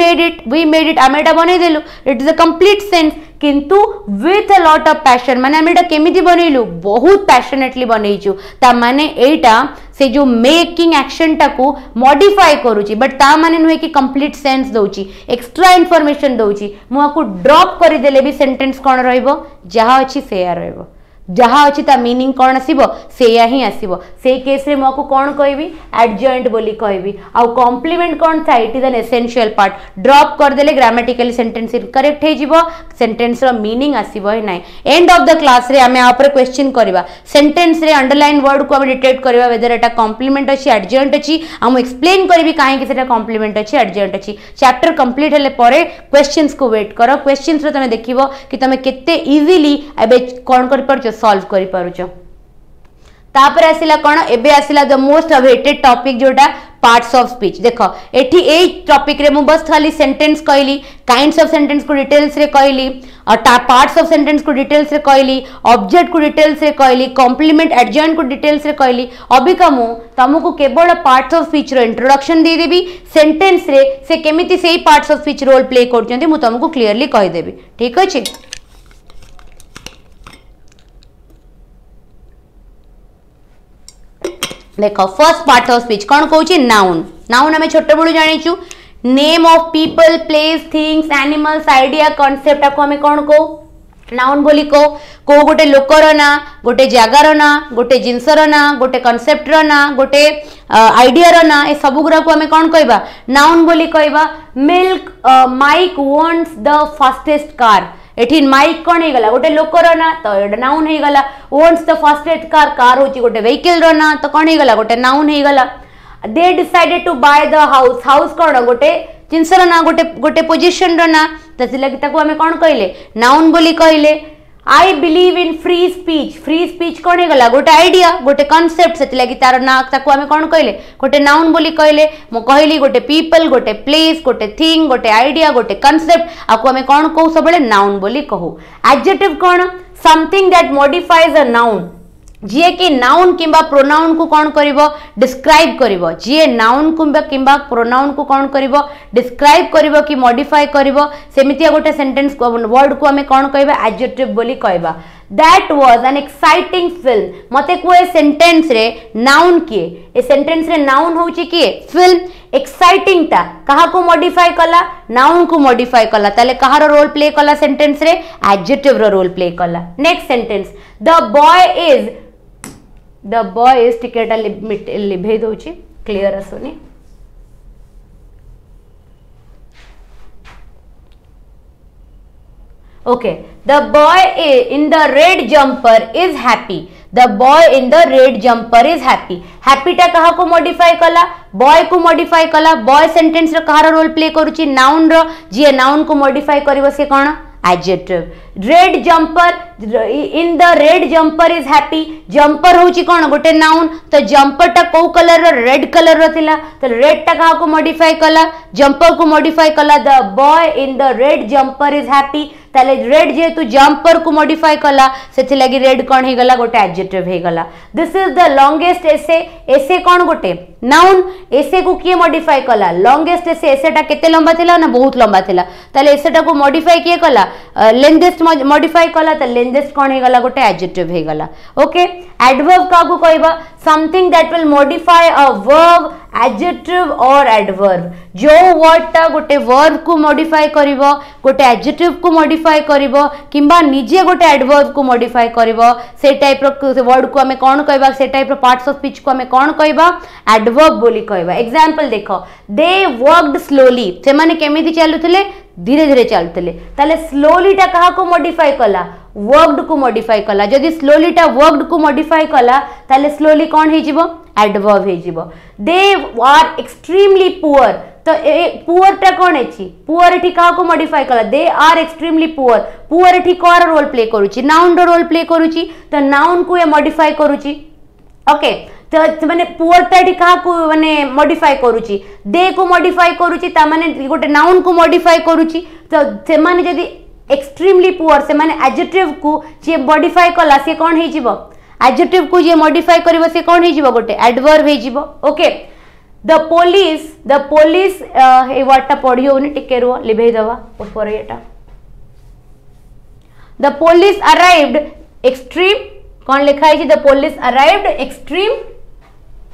Speaker 1: मेड इट आमेटा बनै देलु it is a complete sense किंतु with a lot of passion माने आमेटा केमिति बनैलु बहुत पैशनेटली बनैचु ता माने एटा से जो मेकिंग एक्शन टाकू मॉडिफाई करूची बट ता माने नुहे कि कंप्लीट सेंस दउची एक्स्ट्रा इंफॉर्मेशन दउची मु आकू ड्रॉप करि देले भी सेंटेंस कोन रहइबो जहा अछि सेया रहइबो जहा अछि ता मीनिंग कोन आसीबो सेया ही आसीबो से केस रे मको कोन कहबी एडजॉइंट बोली कहबी आ कॉम्प्लीमेंट कोन था it is an essential part drop कर देले ग्रामेटिकली सेंटेंस इनकरेक्ट हे जिवो सेंटेंस रो मीनिंग आसीबो ही नाही एंड ऑफ द क्लास रे हमें आ पर क्वेश्चन करबा सेंटेंस रे अंडरलाइन वर्ड को हम डिटेक्ट करबा वेदर एटा कॉम्प्लीमेंट अछि एडजॉइंट अछि हम एक्सप्लेन करबी काहे कि सेटा कॉम्प्लीमेंट अछि एडजॉइंट अछि चैप्टर कंप्लीट हेले परे क्वेश्चंस को वेट करो क्वेश्चंस रे तमे देखिबो कि तमे केते इजीली एबे कोन कर परछो सॉल्व करि पारुछो तापर आसिला कोन एबे आसिला द मोस्ट अवेटेड टॉपिक जोटा पार्ट्स ऑफ स्पीच देखो एठी ए टॉपिक रे मु बस खाली सेंटेंस कहली काइंड्स ऑफ सेंटेंस को डिटेल्स रे कहली और पार्ट्स ऑफ सेंटेंस को डिटेल्स रे कहली ऑब्जेक्ट को डिटेल्स रे कहली कॉम्प्लीमेंट एडजॉइंट को डिटेल्स रे कहली अभी का मु तुमको केवल पार्ट्स ऑफ स्पीच रो इंट्रोडक्शन दे देबी सेंटेंस रे से केमिति सेही parts of speech role play करछन्ती मु तुमको क्लियरली कहि देबी ठीक अछि देखो फर्स्ट पार्ट ऑफ स्पीच कौन कहूची नाउन नाउन हमें छोटे बड़ू जानिचु name of people place things animals idea concept को हमें कौन को नाउन बोली को गोटे लोकर ना गोटे जगार ना गोटे जिनसर ना गोटे कांसेप्ट ना गोटे आइडिया ना ए सब गुरा को हमें कौन कहबा नाउन बोली कहबा milk Mike wants the fastest car एठी माइक कौन हे गला गोटे लोकर ना तो एटा नाउन हे गला वांट्स द फास्टेस्ट कार होची गोटे व्हीकल रो ना तो कौन हे गला गोटे नाउन हे गला they decided to buy the house कौन गोटे जिनसर ना गोटे पोजीशन रो ना तसे लगी ताको हमें कौन कहले नाउन बोली कहले I believe in free speech कौन हे गला गोटे आइडिया गोटे कांसेप्ट से लगी तार ना ताको हमें कौन कहले गोटे नाउन बोली कहले मो कहली गोटे पीपल गोटे प्लेस गोटे थिंग गोटे आइडिया गोटे कांसेप्ट आको हमें कौन कहू सबले नाउन बोली कहू एडजेक्टिव कौन something that modifies a noun जी कि नाउन किंबा प्रोनाउन को कौन करिवो डिस्क्राइब करिवो जी नाउन किंबा प्रोनाउन को कौन करिवो डिस्क्राइब करिवो कि मॉडिफाई करिवो सेमितिया गोटे सेंटेंस को वर्ड को हमें कौन कहबा एडजेक्टिव बोली कहबा that was an exciting film मते को ए सेंटेंस रे नाउन किए ए सेंटेंस रे नाउन होची किए फिल्म एक्साइटिंग ता कहा को मॉडिफाई कला नाउन को मॉडिफाई कला ताले कहार रोल प्ले कला सेंटेंस रे एडजेक्टिव रो रोल प्ले कला next sentence the boy is टिकेटा लिभे दोची क्लियर असुनी okay the boy in the red jumper is happy the boy in the red jumper is happy टा कहा को मॉडिफाई कला बॉय को मॉडिफाई कला बॉय सेंटेंस रो कहार रोल प्ले करूची नाउन रो जे नाउन को मॉडिफाई करबो से कोन adjective red jumper, in the red jumper is happy. Jumper होची कोन गोटे नाउन, तो जंपर टा को कलर रो, रेड कलर रो थिला, तो रेड टा का को मॉडिफाई कला, जंपर को मॉडिफाई कला। The boy in the red jumper is happy, ताले रेड जेतु जंपर को मॉडिफाई कला सेथि लागि रेड कोन हे गला गोटे एडजेक्टिव हे गला। दिस इज द लॉन्गेस्ट एसे। एसे कोन गोटे नाउन, एसे को किए मॉडिफाई कला, लॉन्गेस्ट एसे, एसेटा केते लंबा थिला ना बहुत लंबा थिला, ताले एसेटा को मॉडिफाई किए कला, लेंथेस्ट मॉडिफाई कला, त लेंथेस्ट कोन हे गला गोटे एडजेक्टिव हे गला। ओके, एडवर्ब का को कहबा something that will modify a verb, adjective और एडवर्ब। जो वर्ड टा गोटे वर्ब को मॉडिफाई करिवो, गोटे एडजेक्टिव को मॉडिफाई करिवो, किंबा निजे गोटे एडवर्ब को मॉडिफाई करिवो, से टाइप रो वर्ड को हमें कोन कहबा, से टाइप रो पार्ट्स ऑफ स्पीच को हमें कोन कहबा, एडवर्ब बोली कहबा। एग्जांपल देखो, दे वर्कड स्लोली, से माने केमिति चालुथिले, धीरे धीरे चलते, ताले स्लोली टा कहा को मॉडिफाई कला, वर्कड को मॉडिफाई कला। जदि स्लोली टा वर्कड को मॉडिफाई कला ताले स्लोली कौन हे जीवो, एडवर्ब हे जीवो। दे आर एक्सट्रीमली पुअर, तो पुअर टा कौन है, पुअर एठी कहा को मॉडिफाई कला, they are extremely poor. Poor एठी कोर रोल प्ले करूची, नाउन रो रोल प्ले करूची, तो नाउन को ये मॉडिफाई करूची। ओके, तो माने पुअर टा एठी कहा को माने मॉडिफाई करूची, दे को मॉडिफाई करूची, ता माने गोटे नाउन को मॉडिफाई करूची। तो से माने जदी एक्सट्रीमली पुअर से माने एडजेक्टिव को जे मॉडिफाई कला से कौन हे जीवो, एडजेक्टिव को जे मॉडिफाई करबो से कौन हे जीवो, गोटे एडवर्ब हे जीवो। Okay, the police a word टा पढी होनी, टिके रो लिभे दवा ऊपर एटा। द पुलिस अराइव्ड एक्सट्रीम, कौन लिखा है, the police arrived extreme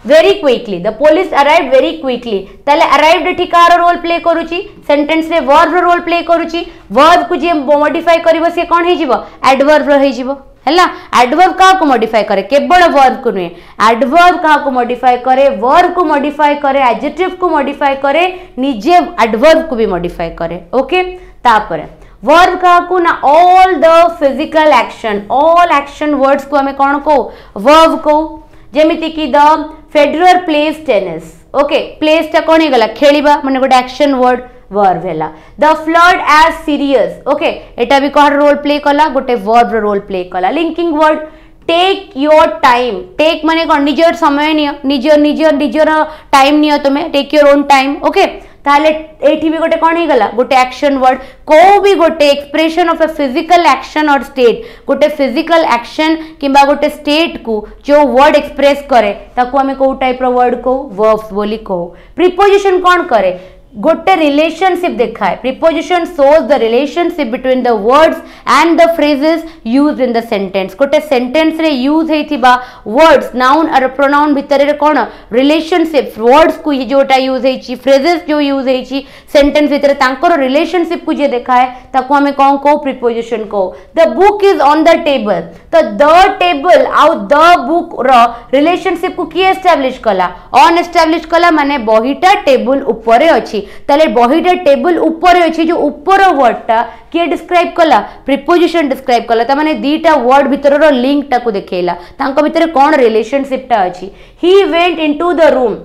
Speaker 1: very quickly, the police arrived very quickly. ताले अराइव्ड एठी कार रोल प्ले करूची, सेंटेंस रे वर्ब रो रोल प्ले करूची, वर्ब को जे मॉडिफाई करबो से कोन हे जीवो, एडवर्ब रो हे जीवो। हैला, एडवर्ब का को मॉडिफाई करे, केवल वर्ब को नहीं, एडवर्ब का को मॉडिफाई करे, वर्ब को मॉडिफाई करे, एडजेक्टिव को मॉडिफाई करे, निजे एडवर्ब को भी मॉडिफाई करे। ओके, तापर वर्ब का को ना all the physical action, all action words को हमें कौन को, वर्ब को। जेमिति कि the Federer plays tennis. Okay, plays टा कौन हे गला, खेलिबा, माने गोटे एक्शन वर्ड, वर्ब हैला। The flood is serious, okay, एटा भी कौन रोल प्ले कला, गोटे वर्ब रो रोल प्ले कला। Linking word, take your time, take माने कौन, निजर समय नियो, निजर टाइम नियो तुमे, take your own time. Okay, ताले एठी भी गोटे कौन हे गला, गोटे एक्शन वर्ड। को भी गोटे expression of a physical action और स्टेट, गोटे फिजिकल एक्शन किंबा गोटे स्टेट को जो वर्ड एक्सप्रेस करे ताको हमें को टाइप रो वर्ड को वर्ब्स बोली को। प्रीपोजिशन कौन करे, गोटे रिलेशनशिप दिखाए, preposition shows the relationship between the words and the phrases used in the sentence. गोटे सेंटेंस रे use हेथिबा words, noun or pronoun भितर रे कोन रिलेशनशिप, वर्ड्स को जोटा यूज हेची, फ्रेजेस जो यूज हेची सेंटेंस भितर तांकर रिलेशनशिप को जे देखाए ताको हमें कोन को, प्रीपोजिशन को। The book is on the table, तो द टेबल आउ द बुक रो रिलेशनशिप को की एस्टैब्लिश कला, ऑन एस्टैब्लिश कला, माने बहीटा टेबल ऊपर अछि, ताले बहीटा टेबल ऊपर अछि, जो ऊपर वर्डटा के डिस्क्राइब कला, प्रीपोजिशन डिस्क्राइब कला, ता माने दीटा वर्ड भितर रो लिंक टा को देखेला, तांको भितर कोन रिलेशनशिप टा अछि। He went into the room,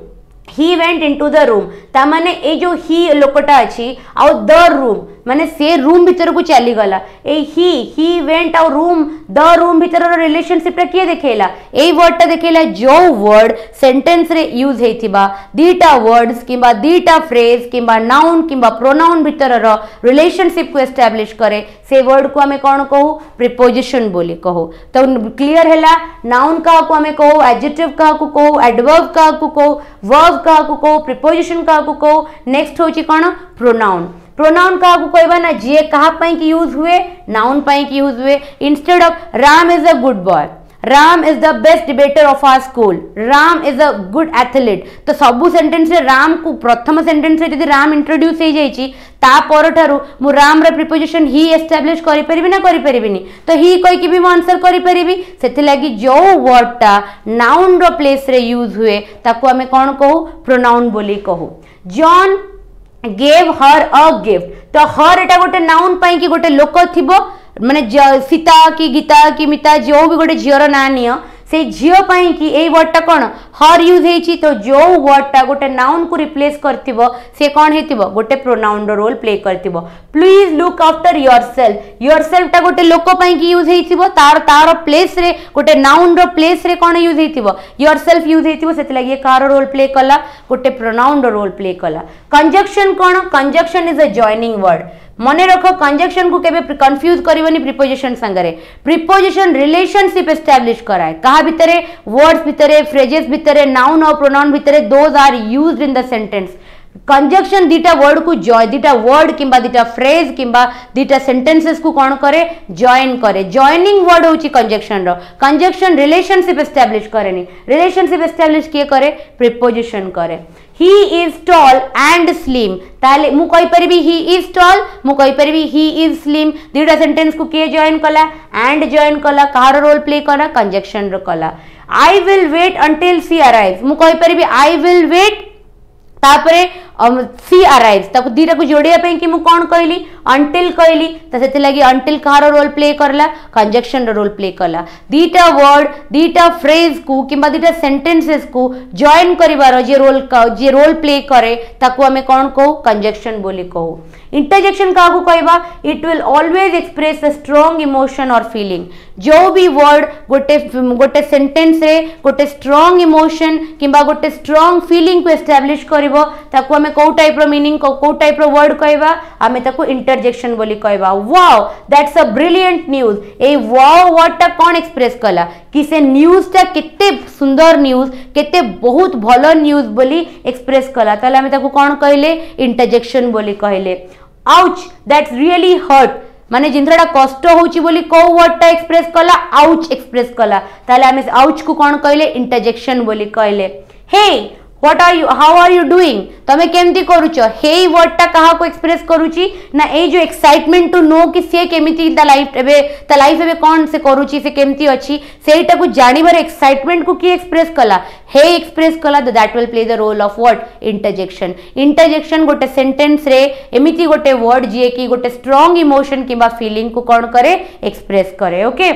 Speaker 1: he went into the room, ता माने ए जो ही लोकटा अछि आउ द रूम माने से रूम भीतर को चली गला, ए ही वेंट आउ रूम, द रूम भीतर रो रिलेशनशिप टा किए देखेला, ए वर्ड टा देखेला जो वर्ड सेंटेंस रे यूज हेथिबा दीटा वर्ड्स किबा दीटा फ्रेज किबा नाउन किबा प्रोनाउन भीतर रो रिलेशनशिप को एस्टैब्लिश करे, से वर्ड को हमें कोन कहू, प्रीपोजिशन बोली कहू। तो क्लियर हैला, नाउन का को हमें कहू, एडजेक्टिव का को कहू, एडवर्ब का को कहू, वर्ब का को कहू, प्रीपोजिशन का को कहू। नेक्स्ट होची कोन, प्रोनाउन। प्रोनाउन का को कहबा ना जे कहा पई की यूज हुए, नाउन पई की यूज हुए। Instead of Ram is a good boy, Ram is the best debater of our school, Ram is a good athlete, तो सबु सेंटेंस रे राम को प्रथम सेंटेंस रे जदी राम इंट्रोड्यूस हे जाईची ता परठारु मु राम रे प्रीपोजिशन ही एस्टैब्लिश करि परिबि ना करि परिबिनी, तो ही कहि कि भी मु आंसर करि परिबि। सेति लागि जो वर्ड टा नाउन रो प्लेस रे यूज हुए ताको हमें कोन कहू, प्रोनाउन बोली कहू। John gave her a gift, तो हर एटा गोटे नाउन पई कि गोटे लोक थिबो, माने सीता की गीता की मिता जो भी गोटे झीर ना नियो से झील पाई कि ए वर्डटा कौन हर यूज होती तो जो वर्डटा गोटे नाउन को रिप्लेस करथिबो से कौन हेतिबो गोटे प्रोनाउन रो रोल प्ले करथिबो प्लीज लुक आफ्टर योरसेल्फ टा गोटे लोक पाई कि यूज हेतिबो तार प्लेस रे गोटे नाउन रो प्लेस रे कौन यूज हेतिबो योरसेल्फ यूज हेतिबो सेति लागि कार रोल प्ले कला गोटे प्रोनाउन रो रोल प्ले कला कंजक्शन कौन conjunction is a joining word मने रख कंजक्शन को केबे कंफ्यूज करबनी प्रीपोजिशन संगरे प्रीपोजिशन रिलेशनशिप एस्टैब्लिश कराए कहा भितरे वर्ड्स भितरे फ्रेजेस भितरे नाउन और प्रोनाउन भितरे those are used in the sentence conjunction दीटा वर्ड को दीटा वर्ड किंबा दीटा फ्रेज किंबा दीटा सेंटेंसेस को कौन करे जॉइन करे जॉइनिंग वर्ड होची कंजक्शन रो कंजक्शन रिलेशनशिप एस्टैब्लिश करेनी रिलेशनशिप एस्टैब्लिश किए करे प्रीपोजिशन करे he is tall and slim ताले मु कहि परबी he is tall मु कहि परबी he is slim दीटा सेंटेंस को किए जॉइन कला and जॉइन कला कार रोल प्ले करा कंजक्शन रो कला I will wait until she arrives मु कहि परबी I will wait तापरे सी अराइव्स ताको दीटा को जोड़िया पे कि मु कोन कहली अंटिल कहली त सेति लागि अंटिल कार रोल प्ले करला कंजक्शन रो रोल प्ले करला दीटा वर्ड दीटा फ्रेज को किबा दीटा सेंटेंसेस को जॉइन करिवार जे रोल प्ले करे ताको हमें कोन कहू कंजक्शन बोली कहू इंटरजेक्शन का कहबा it will always express a strong emotion और फीलिंग जो भी वर्ड गोटे सेंटेंस रे गोटे स्ट्रांग इमोशन किबा गोटे स्ट्रांग फीलिंग को एस्टैब्लिश करिवो ताको हमें को टाइप रो मीनिंग को टाइप रो वर्ड कहबा हमें ताको इंटरजेक्शन बोली कहबा wow that's a brilliant news A wow word टा कोन एक्सप्रेस कला कि से न्यूज टा केते सुंदर न्यूज केते बहुत भलो न्यूज बोली एक्सप्रेस कला ताले हमें ताको कोन कहले इंटरजेक्शन बोली कहले आउच दैट्स रियली हर्ट माने जिंद्रडा कष्ट होची बोली को वर्ड टा एक्सप्रेस कला आउच एक्सप्रेस कला ताले हमें आउच को कोन कहले इंटरजेक्शन बोली कहले hey what are you how are you doing तमे केमती करूछ हे वर्ड टा कहा को एक्सप्रेस करूची ना ए जो एक्साइटमेंट टू नो कि से केमिति द लाइफ एबे कोन से करूची से केमती अछि सेटा को जानिबार एक्साइटमेंट को की एक्सप्रेस कला हे एक्सप्रेस कला that will play the role of what interjection गोटे सेंटेंस रे एमिति गोटे वर्ड जे कि गोटे स्ट्रांग इमोशन किबा फीलिंग को कोन करे एक्सप्रेस करे ओके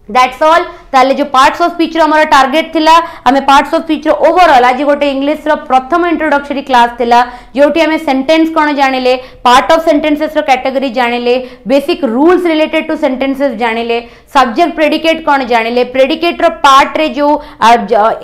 Speaker 1: दैट्स ऑल ताले जो पार्ट्स ऑफ स्पीच रो हमर टारगेट थिला हमें पार्ट्स ऑफ स्पीच रो ओवरऑल आज गोटे इंग्लिश रो प्रथम इंट्रोडक्टरी क्लास थिला जोटी हमें सेंटेंस कोन जानिले पार्ट ऑफ सेंटेंसेस रो कैटेगरी जानिले basic rules related to sentences जानिले सब्जेक्ट प्रेडिकेट कोन जानिले प्रेडिकेट रो पार्ट रे जो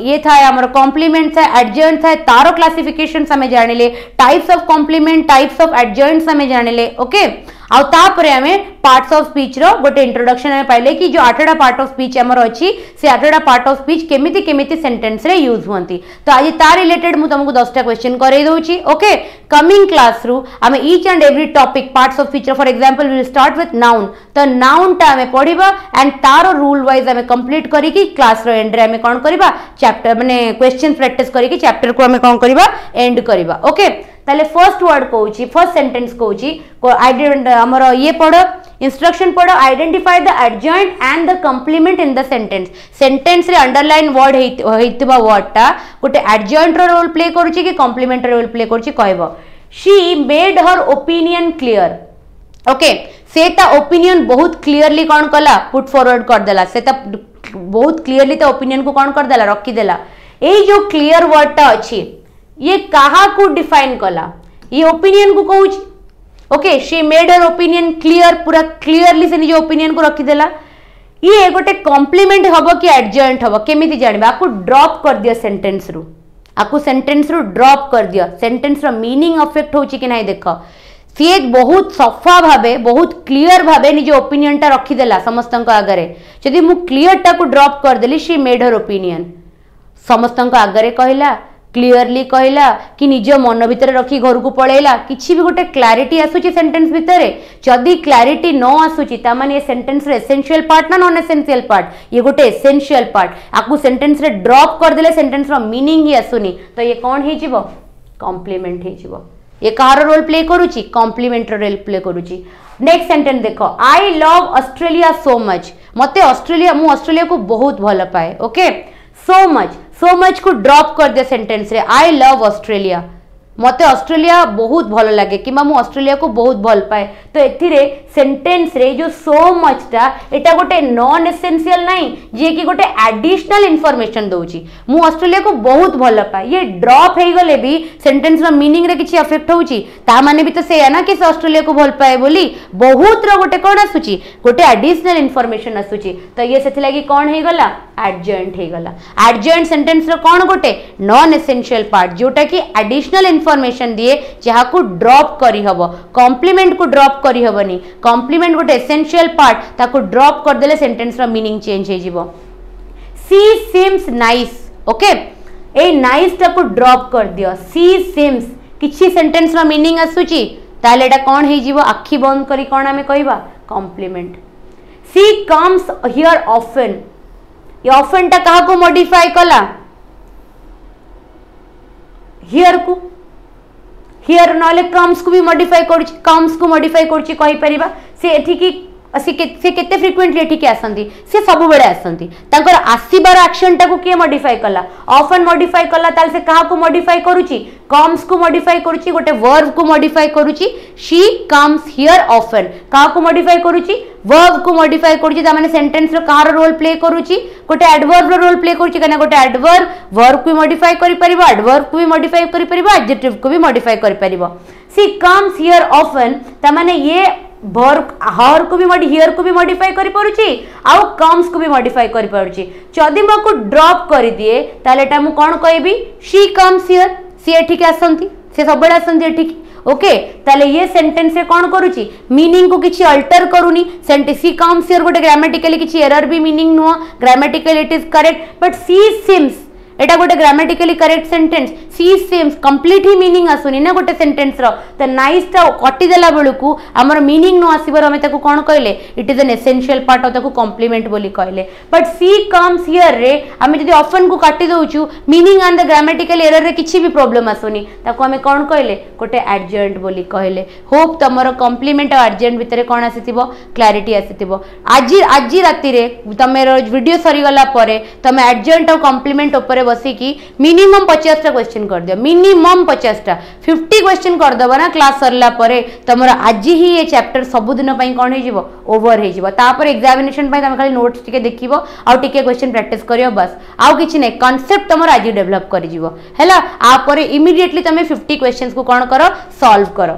Speaker 1: ये था हमर कॉम्प्लीमेंट था एडजॉइंट था तारो क्लासिफिकेशंस हमें जानिले types of complement types of adjuncts हमें जानिले ओके आउ तापरे हमें पार्ट्स ऑफ स्पीच रो गोटे इंट्रोडक्शन हमें पाइले कि जो 8टा पार्ट ऑफ स्पीच हमर अछि से 8टा पार्ट ऑफ स्पीच केमिति केमिति सेंटेंस रे यूज होंती तो आज तार रिलेटेड मु तुमको 10टा क्वेश्चन करे दोची ओके कमिंग क्लास रू हमें each and every topic parts of speech for example we will start with noun तो नाउन टा हमें पढिबा एंड तारो रूल वाइज हमें कंप्लीट करी कि क्लास रो एंड रे हमें कोन करबा चैप्टर माने क्वेश्चन प्रैक्टिस करी कि चैप्टर को हमें कोन करबा एंड करबा ओके ताले फर्स्ट वर्ड कहूची फर्स्ट सेंटेंस कहूची हमर ये पढ़ो इंस्ट्रक्शन पढ़ो identify the adjoint and the complement in the sentence रे अंडरलाइन वर्ड हेतिबा वर्ड टा गोटे एडजॉइंट रो रोल प्ले करूची कि कंप्लीमेंट रोल प्ले करूची कहबो she made her opinion clear okay से ता ओपिनियन बहुत क्लियरली कोन कला पुट फॉरवर्ड कर देला से ता बहुत क्लियरली ता ओपिनियन को कोन कर देला रखी देला ए जो क्लियर वर्ड टा अछि ये कहा को डिफाइन कला ये ओपिनियन को कहूची okay she made her opinion clear पूरा क्लियरली से निज ओपिनियन को रखी देला ये गोटे कॉम्प्लीमेंट हबो कि एडजॉइंट हबो केमिति जानिबा आकु ड्रॉप कर दिया सेंटेंस रु ड्रॉप कर दिया सेंटेंस रो मीनिंग अफेक्ट होची कि नहीं देखो सी बहुत सफा भाबे बहुत क्लियर भाबे निज ओपिनियन टा रखी देला समस्तन को आगरे जदी मु क्लियर टा को ड्रॉप कर देली शी मेड हर ओपिनियन समस्तन को आगरे कहला क्लियरली कहला कि निज मन भितर रखी घर को पळेला किछि भी गोटे क्लैरिटी आसुची सेंटेंस भितरे जदी क्लैरिटी न आसुची ता माने ये सेंटेंस रे एसेंशियल पार्ट ना नॉन एसेंशियल पार्ट ये गोटे एसेंशियल पार्ट आकु सेंटेंस रे ड्रॉप कर देले सेंटेंस रो मीनिंग ही आसुनी तो ये कोन हे जिवो कॉम्प्लीमेंट हे जिवो ये कार रोल प्ले करूची कॉम्प्लीमेंट रोल प्ले करूची नेक्स्ट सेंटेंस देखो I love Australia so much मते ऑस्ट्रेलिया को बहुत भल पाए ओके सो मच को ड्रॉप कर दिया सेंटेंस रे आई लव ऑस्ट्रेलिया मते ऑस्ट्रेलिया बहुत भल लगे कि मु ऑस्ट्रेलिया को बहुत भल पाए तो एथिरे सेंटेंस रे जो सो मच टा एटा गोटे नॉन एसेंशियल नहीं जे कि गोटे एडिशनल इनफॉरमेशन दोची मु ऑस्ट्रेलिया को बहुत भल पाए ये ड्रॉप हे गले भी सेंटेंस रो मीनिंग रे किछि अफेक्ट होउची ता माने भी तो से ना कि ऑस्ट्रेलिया को भल पाए बोली बहुत रो गोटे कोन आसुची गोटे एडिशनल इनफॉरमेशन आसुची तो ये सेथि लागि कोन हे गला एडजेंट हे गला एडजेंट सेंटेंस रो कोन गोटे नॉन एसेंशियल पार्ट जोटा कि एडिशनल इनफॉरमेशन दिए जहाँ को ड्रॉप करी हबो कॉम्प्लीमेंट को ड्रॉप करी हबनी कॉम्प्लीमेंट गोटे एसेंशियल पार्ट ताको ड्रॉप कर देले सेंटेंस रो मीनिंग चेंज हे जिवो सी सिम्स नाइस ओके ए नाइस टाको ड्रॉप कर दियो सी सिम्स किछि सेंटेंस रो मीनिंग आसुची ताले एटा कोन हे जिवो आखि बंद करी कोन हमें कहबा complement she comes here often ये ऑफन टा कहा को मॉडिफाई कला हियर को हियर नले कम्स को भी मॉडिफाई करछि कम्स को मॉडिफाई करछि कहि परिबा से एठी की से केते फ्रिक्वेंटली एठी के आसंती से सब बेले आसंती तांकर आसीबार एक्शन टा को के मॉडिफाई कला ऑफन मॉडिफाई कला ताल से कहा को मॉडिफाई करूछि कम्स को मॉडिफाई करूछि गोटे वर्ब को मॉडिफाई करूछि शी कम्स हियर ऑफन कहा को मॉडिफाई करूछि वर्ब को मॉडिफाई करूछि ता माने सेंटेंस रो कहार रोल प्ले करूछि गोटे एडवर्ब रो रोल प्ले करूछि कना गोटे एडवर्ब वर्ब को मॉडिफाई करि परिबो एडवर्ब को भी मॉडिफाई करि परिबो एडजेक्टिव को भी मॉडिफाई करि परिबो शी कम्स हियर ऑफन ता माने ये वर्ब हर को भी हियर को भी मॉडिफाई करि परुछि आउ कम्स को भी मॉडिफाई करि परुछि जदि मको ड्रॉप करि दिए ताले एटा मु कोन कहबी शी कम्स हियर सी एठी के आसंती से सब बेले आसंती एठी ओके ताले ये सेंटेंस रे कोन करूछि मीनिंग को किछि अल्टर करूनी सेंटेंस सी कम्स हियर गोटे ग्रामेटिकली किछि एरर भी meaning no grammatically it is correct but she seems एटा गोटे grammatically correct sentence she seems complete ही मीनिंग आसुनी ना गोटे सेंटेंस रो त नाइस टा कटि देला बेलकू हमर मीनिंग नो आसीबर हम ताको कोन कहले it is an essential part of ताको कॉम्प्लीमेंट बोली कहले बट सी कम्स हियर रे हम जदी ऑफन को काटि दोउछु meaning and the grammatical error रे किछि भी प्रॉब्लम आसुनी ताको हम कोन कहले गोटे एडजेंट बोली कहले होप तमरो कॉम्प्लीमेंट और एडजेंट भितरे कोन आसीतिबो क्लैरिटी आसीतिबो आज राती रे तमेरो वीडियो सरी गला परे तमे एडजेंट और कॉम्प्लीमेंट ऊपर बसी की मिनिमम 50 टा क्वेश्चन कर दियो मिनिमम 50 टा 50 क्वेश्चन कर दबो ना क्लास सरला परे तमरा आज ही ये चैप्टर सब दिन पई कोन हे जिवो ओवर हे जिवो तापर एग्जामिनेशन पई तमे खाली नोट्स टिके देखिबो आ टिके क्वेश्चन प्रैक्टिस करियो बस आउ किछि नै कांसेप्ट तमरा आज डेवलप करि जिवो हैला आ परे इमीडिएटली तमे 50 क्वेश्चंस को कोन करो सॉल्व करो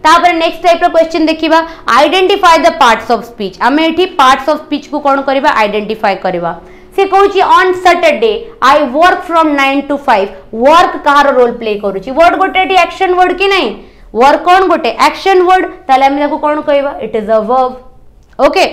Speaker 1: तापर नेक्स्ट टाइप रो क्वेश्चन देखिबा identify the parts of speech हमें एठी पार्ट्स ऑफ स्पीच को कोन करबा आइडेंटिफाई करबा से कहूची on Saturday I work from 9 to 5 work कहार रोल प्ले करूची वर्ड गोटे एक्शन वर्ड की नहीं वर्क कौन गोटे एक्शन वर्ड ताले हम ताको कोन कहबा it is a verb okay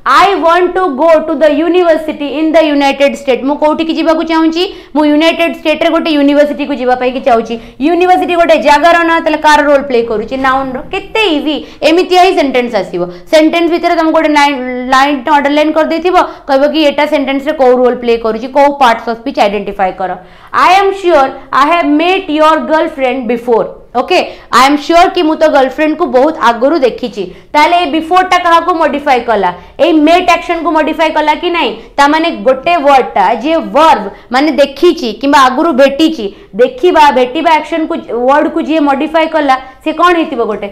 Speaker 1: I want to go to the university in the United State मु कोठी की जीवा को चाहूची मु यूनाइटेड स्टेट रे गोटे यूनिवर्सिटी को जीवा पई की चाहूची यूनिवर्सिटी गोटे जगार ना तले कार रोल प्ले करूची नाउन रो केते इजी एमिति ही सेंटेंस आसीबो सेंटेंस भितर तुम गोटे लाइन अंडरलाइन कर देथिबो कहबो कि एटा सेंटेंस रे को रोल प्ले करूची को पार्ट्स ऑफ स्पीच आइडेंटिफाई करो I am sure I have met your girlfriend before okay I am sure कि मु तो गर्लफ्रेंड को बहुत आगुरु देखिची ताले बिफोर टा कहा को मॉडिफाई कला ए मेट एक्शन को मॉडिफाई कला कि नहीं ता माने गोटे वर्ड टा जे वर्ब माने देखिची किबा आगुरु भेटिची देखिबा भेटिबा एक्शन को वर्ड को जे मॉडिफाई कला से कोन हेतिबो गोटे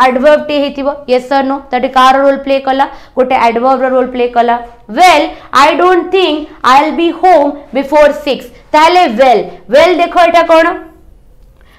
Speaker 1: एडवर्ब टे हेतिबो यस और नो तटे कार रोल प्ले कला गोटे एडवर्ब रोल प्ले कला well I don't think I will be home before 6 ताले वेल देखो एटा कोन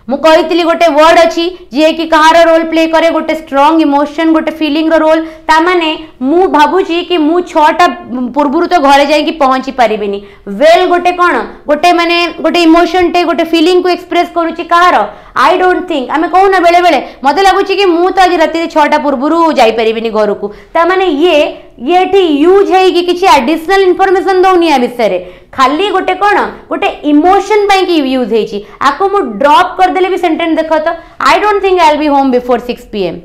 Speaker 1: मु कहितली गोटे वर्ड अछि जे कि कहार रोल प्ले करे गोटे स्ट्रांग इमोशन गोटे फीलिंग रो रोल ता माने मु भाबुची कि मु 6टा पूर्वरु तो घरे जाई कि पहुंची परिबिनी वेल गोटे कोन गोटे माने गोटे इमोशन टे गोटे फीलिंग को एक्सप्रेस करूची कहार आई डोंट थिंक आमे कहूना बेले बेले मते लागुची कि मु तो आज राती 6टा पूर्वरु जाई परिबिनी घर को ता माने ये ठी यूज है कि किछि एडिशनल इंफॉर्मेशन दउनी आ विषय खाली गोटे कोन गोटे इमोशन पई कि यूज है छी आको मु ड्रॉप कर देले भी सेंटेंस देखो तो आई don't think I will be home before 6 PM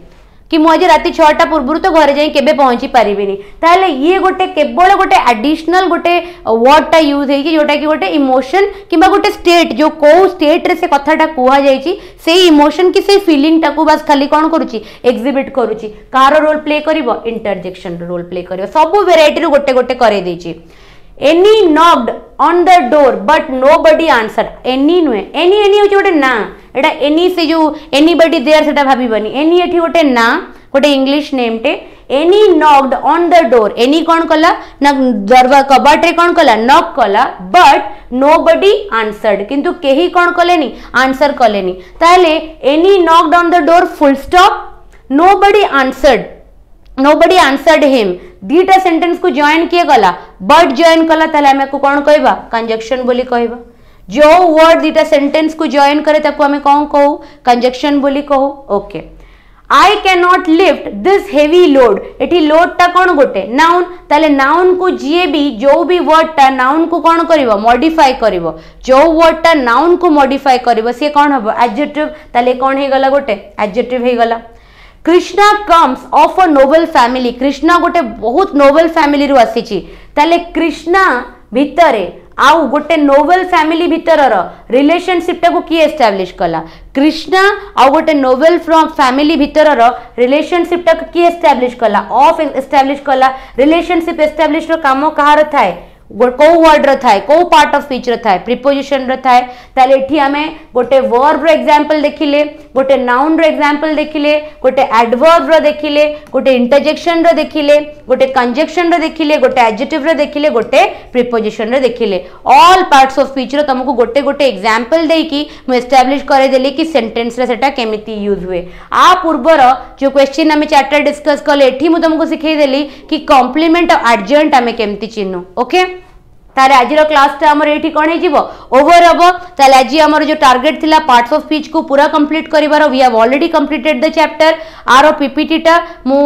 Speaker 1: कि मु आज राती 6टा पूर्व तो घर जाई केबे पहुंची परिबिनी ताले ये गोटे केवल गोटे एडिशनल गोटे वर्ड टा यूज है कि जोटा कि गोटे इमोशन किबा गोटे स्टेट जो को स्टेट रे से कथाटा कुआ जाई छी से इमोशन की से फीलिंग टा को बस खाली कोन करूची एग्जिबिट करूची कार रोल प्ले करिवो इंटरजेक्शन रोल प्ले करिवो सब वेराइटी रो गोटे गोटे करे देची Annie knocked on the door but nobody answer Annie नुहे एनी होची गोटे ना एटा एनी से जो एनीबडी देयर सेटा भाबिबनी एनी एठी गोटे ना गोटे इंग्लिश नेम टे any knocked on the door any कौन कला ना दरवा कबाट रे कौन कला नॉक कला बट नोबडी आंसर्ड किंतु केही कौन कलेनी आंसर कलेनी ताले Annie knocked on the door full stop nobody answered him दीटा सेंटेंस को जॉइन किए गला बट जॉइन कला ताले हमें को कौन कहबा कंजक्शन बोली कहबा जो वर्ड दीटा सेंटेंस को जॉइन करे ताको हमें कौन कहू कंजक्शन बोली कहू okay I cannot lift this heavy load एठी लोड टा कौन गोटे नाउन ताले नाउन को जीए भी जो भी वर्ड टा नाउन को कौन करिवो मॉडिफाई करिवो जो वर्ड टा नाउन को मॉडिफाई करिवो से कौन हबो एडजेक्टिव ताले कौन हे गला गोटे एडजेक्टिव हे गला Krishna comes of a Nobel family Krishna गोटे बहुत नोबल फैमिली रु आसीची ताले कृष्णा भितरे आउ गोटे नोबल फैमिली भितर रिलेशनशिप टाको किए एस्टाब्लिश कला कृष्णा आउ गोटे नोबल फ्रॉम फैमिली भितर रिलेशनशिप टाको किए एस्टाब्लिश कला ऑफ एस्टाब्लिश कला रिलेशनशिप एस्टाब्लिश रो काम कहार थाए को वर्ड रो थाए को पार्ट ऑफ स्पीच रो थाए प्रीपोजिशन रो थाए ताले एठी हमें गोटे वर्ब रो एग्जांपल देखिले गोटे नाउन रो एग्जांपल देखिले गोटे एडवर्ब रो देखिले गोटे इंटरजेक्शन रो देखिले गोटे कंजक्शन रो देखिले गोटे एडजेक्टिव रो देखिले गोटे प्रीपोजिशन रो देखिले ऑल पार्ट्स ऑफ स्पीच रो तुमको गोटे गोटे एग्जांपल देई कि मु एस्टैब्लिश करे देली कि सेंटेंस रे सेटा केमिति यूज हुए आ पूर्वर जो क्वेश्चन हमें चैप्टर डिस्कस करले एठी मु तुमको सिखै देली कि कॉम्प्लीमेंट ऑफ एडजेंट हमें केमिति चिन्हु ओके तारे आज क्लास टा हमर एठी कोन हे जीवो ओवर हबो ताले आज हमर जो टारगेट थिला पार्ट्स ऑफ स्पीच को पूरा कंप्लीट करिवार we have already completed the chapter आरो पीपीटी टा मु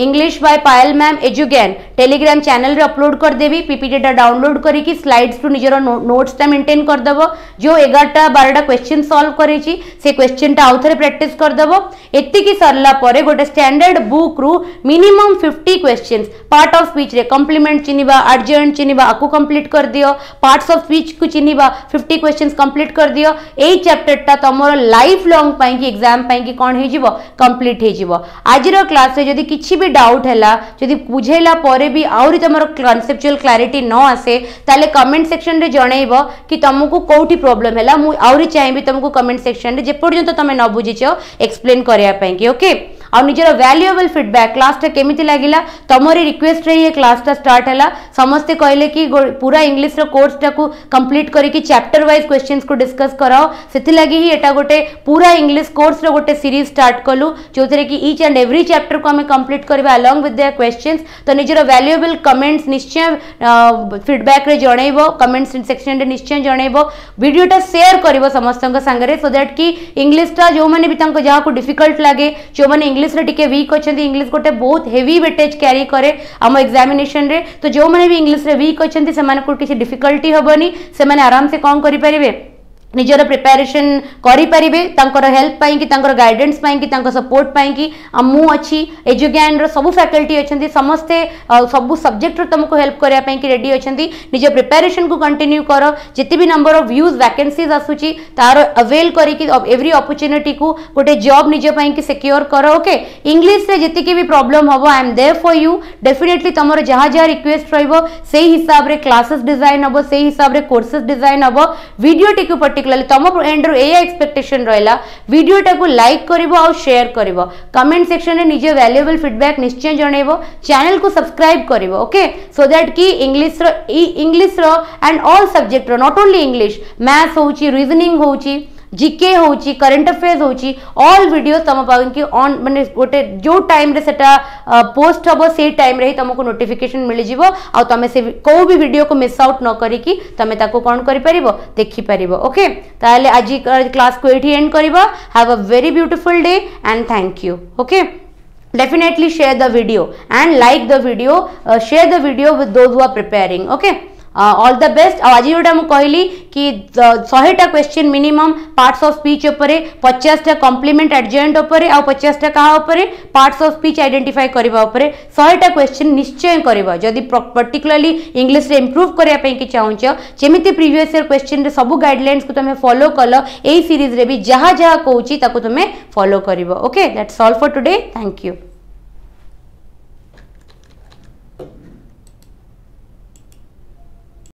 Speaker 1: इंग्लिश बाय पायल मैम एजुगेन टेलीग्राम चैनल रे अपलोड कर देबी पीपीटी टा डाउनलोड करी कि स्लाइड्स टू निजरो नोट्स टा मेंटेन कर दबो जो 11 टा 12 टा क्वेश्चन सॉल्व करिछि से क्वेश्चन टा आउथरे प्रैक्टिस कर दबो एत्ति की सरला परे गोटे स्टैंडर्ड बुक रु minimum 50 questions part of speech रे कॉम्प्लीमेंट चिनिबा एडजेंट चिनिबा आकु कंप्लीट कर दियो पार्ट्स ऑफ स्पीच को चिनिबा 50 क्वेश्चंस कंप्लीट कर दियो एई चैप्टर टा तमरो लाइफ लॉन्ग पाई कि एग्जाम पाई कि कोन हे जीवो कंप्लीट हे जीवो आज रो क्लास रे जदी किछि भी डाउट हैला जदी बुझेला परे भी आउरी तमरो कांसेप्चुअल क्लैरिटी न आसे ताले कमेंट सेक्शन रे जणैबो कि तुमको कोठी प्रॉब्लम हैला मु आउरी चाहेबी तुमको कमेंट सेक्शन रे जे पर्यंत तमे न बुझिछो एक्सप्लेन करिया पाई कि ओके आ निजर वैल्यूएबल फीडबैक क्लास टा केमिति लागिला तमरी रिक्वेस्ट रे ये क्लास टा स्टार्ट हैला समस्ते कहले कि पूरा इंग्लिश रो कोर्स टा को कंप्लीट करी कि चैप्टर वाइज क्वेश्चंस को डिस्कस कराओ सेति लागि ही एटा गोटे पूरा इंग्लिश कोर्स रो गोटे सीरीज स्टार्ट कलु जोथरे कि ईच एंड एवरी चैप्टर को हमें कंप्लीट करबा अलोंग विथ देयर क्वेश्चंस तो निजर वैल्यूएबल कमेंट्स निश्चय फीडबैक रे जणैबो कमेंट्स सेक्शन रे निश्चय जणैबो वीडियो टा शेयर करबो समस्तन का संगे सो दैट कि इंग्लिश टा जो माने भी तांको जहा को डिफिकल्ट लागे जो माने इंग्लिश रे टिके वीक अछंती इंग्लिश गोटे बहुत हेवी वेटेज कैरी करे हम एग्जामिनेशन रे तो जो माने भी इंग्लिश रे वीक अछंती से माने को किसी डिफिकल्टी होबनी से माने आराम से कौन करि परिबे निजर प्रिपरेशन करि परिबे तांकर हेल्प पाई कि तांकर गाइडेंस पाई कि तांकर सपोर्ट पाई कि मु अछि एजुगैन रो सब फैकल्टी अछंती समस्ते सब सब्जेक्ट रो तुमको हेल्प करिया पाई कि रेडी अछंती निज प्रिपरेशन को कंटिन्यू करो जति भी नंबर ऑफ व्यूज वैकेंसीज आसुची तार अवेल करी कि एवरी अपॉर्चुनिटी को गोटे जॉब निज पाई कि सिक्योर करो ओके इंग्लिश रे जति की भी प्रॉब्लम हबो I am there for you definitely तमरो जहा जहा रिक्वेस्ट रहइबो सेही हिसाब रे क्लासेस डिजाइन हबो सेही हिसाब रे कोर्सेस डिजाइन हबो वीडियो टिकु पर्टिकुलरली तम एंड रो एया एक्सपेक्टेशन रहला वीडियो टाको लाइक करिवो और शेयर करिवो कमेंट सेक्शन रे निजे वैल्यूएबल फीडबैक निश्चय जणैबो चैनल को सब्सक्राइब करिवो ओके सो दैट कि इंग्लिश रो एंड ऑल सब्जेक्ट रो नॉट ओनली इंग्लिश मैथ्स होची रीजनिंग होची जीके होची करंट अफेयर्स होची ऑल वीडियोस तम पावन कि ऑन माने गोटे जो टाइम रे सेटा पोस्ट हबो से टाइम रे ही तुमको नोटिफिकेशन मिल जिवो आ तमे से को भी वीडियो को मिस आउट न करी कि तमे ताको कोन करि परिबो देखि परिबो ओके ताले आज क्लास को एठी एंड करबा have a very beautiful day and thank you okay definitely share the video and like the video share the video with those who are preparing okay all the best आज जोटा मु कहली कि 100 टा question minimum parts of speech उपरे 50 टा complement एडजेंट उपरे आ 50 टा कहा उपरे पार्ट्स ऑफ स्पीच आइडेंटिफाई करबा उपरे 100 टा क्वेश्चन निश्चय करबा जदी पर्टिकुलरली इंग्लिश रे इंप्रूव करिया पे कि चाहूछ जेमिति प्रीवियस ईयर क्वेश्चन रे सब गाइडलाइंस को तुमे फॉलो कलो एई सीरीज रे भी जहा जहा कहूची ताको तुमे फॉलो करबो okay that's all for today thank you.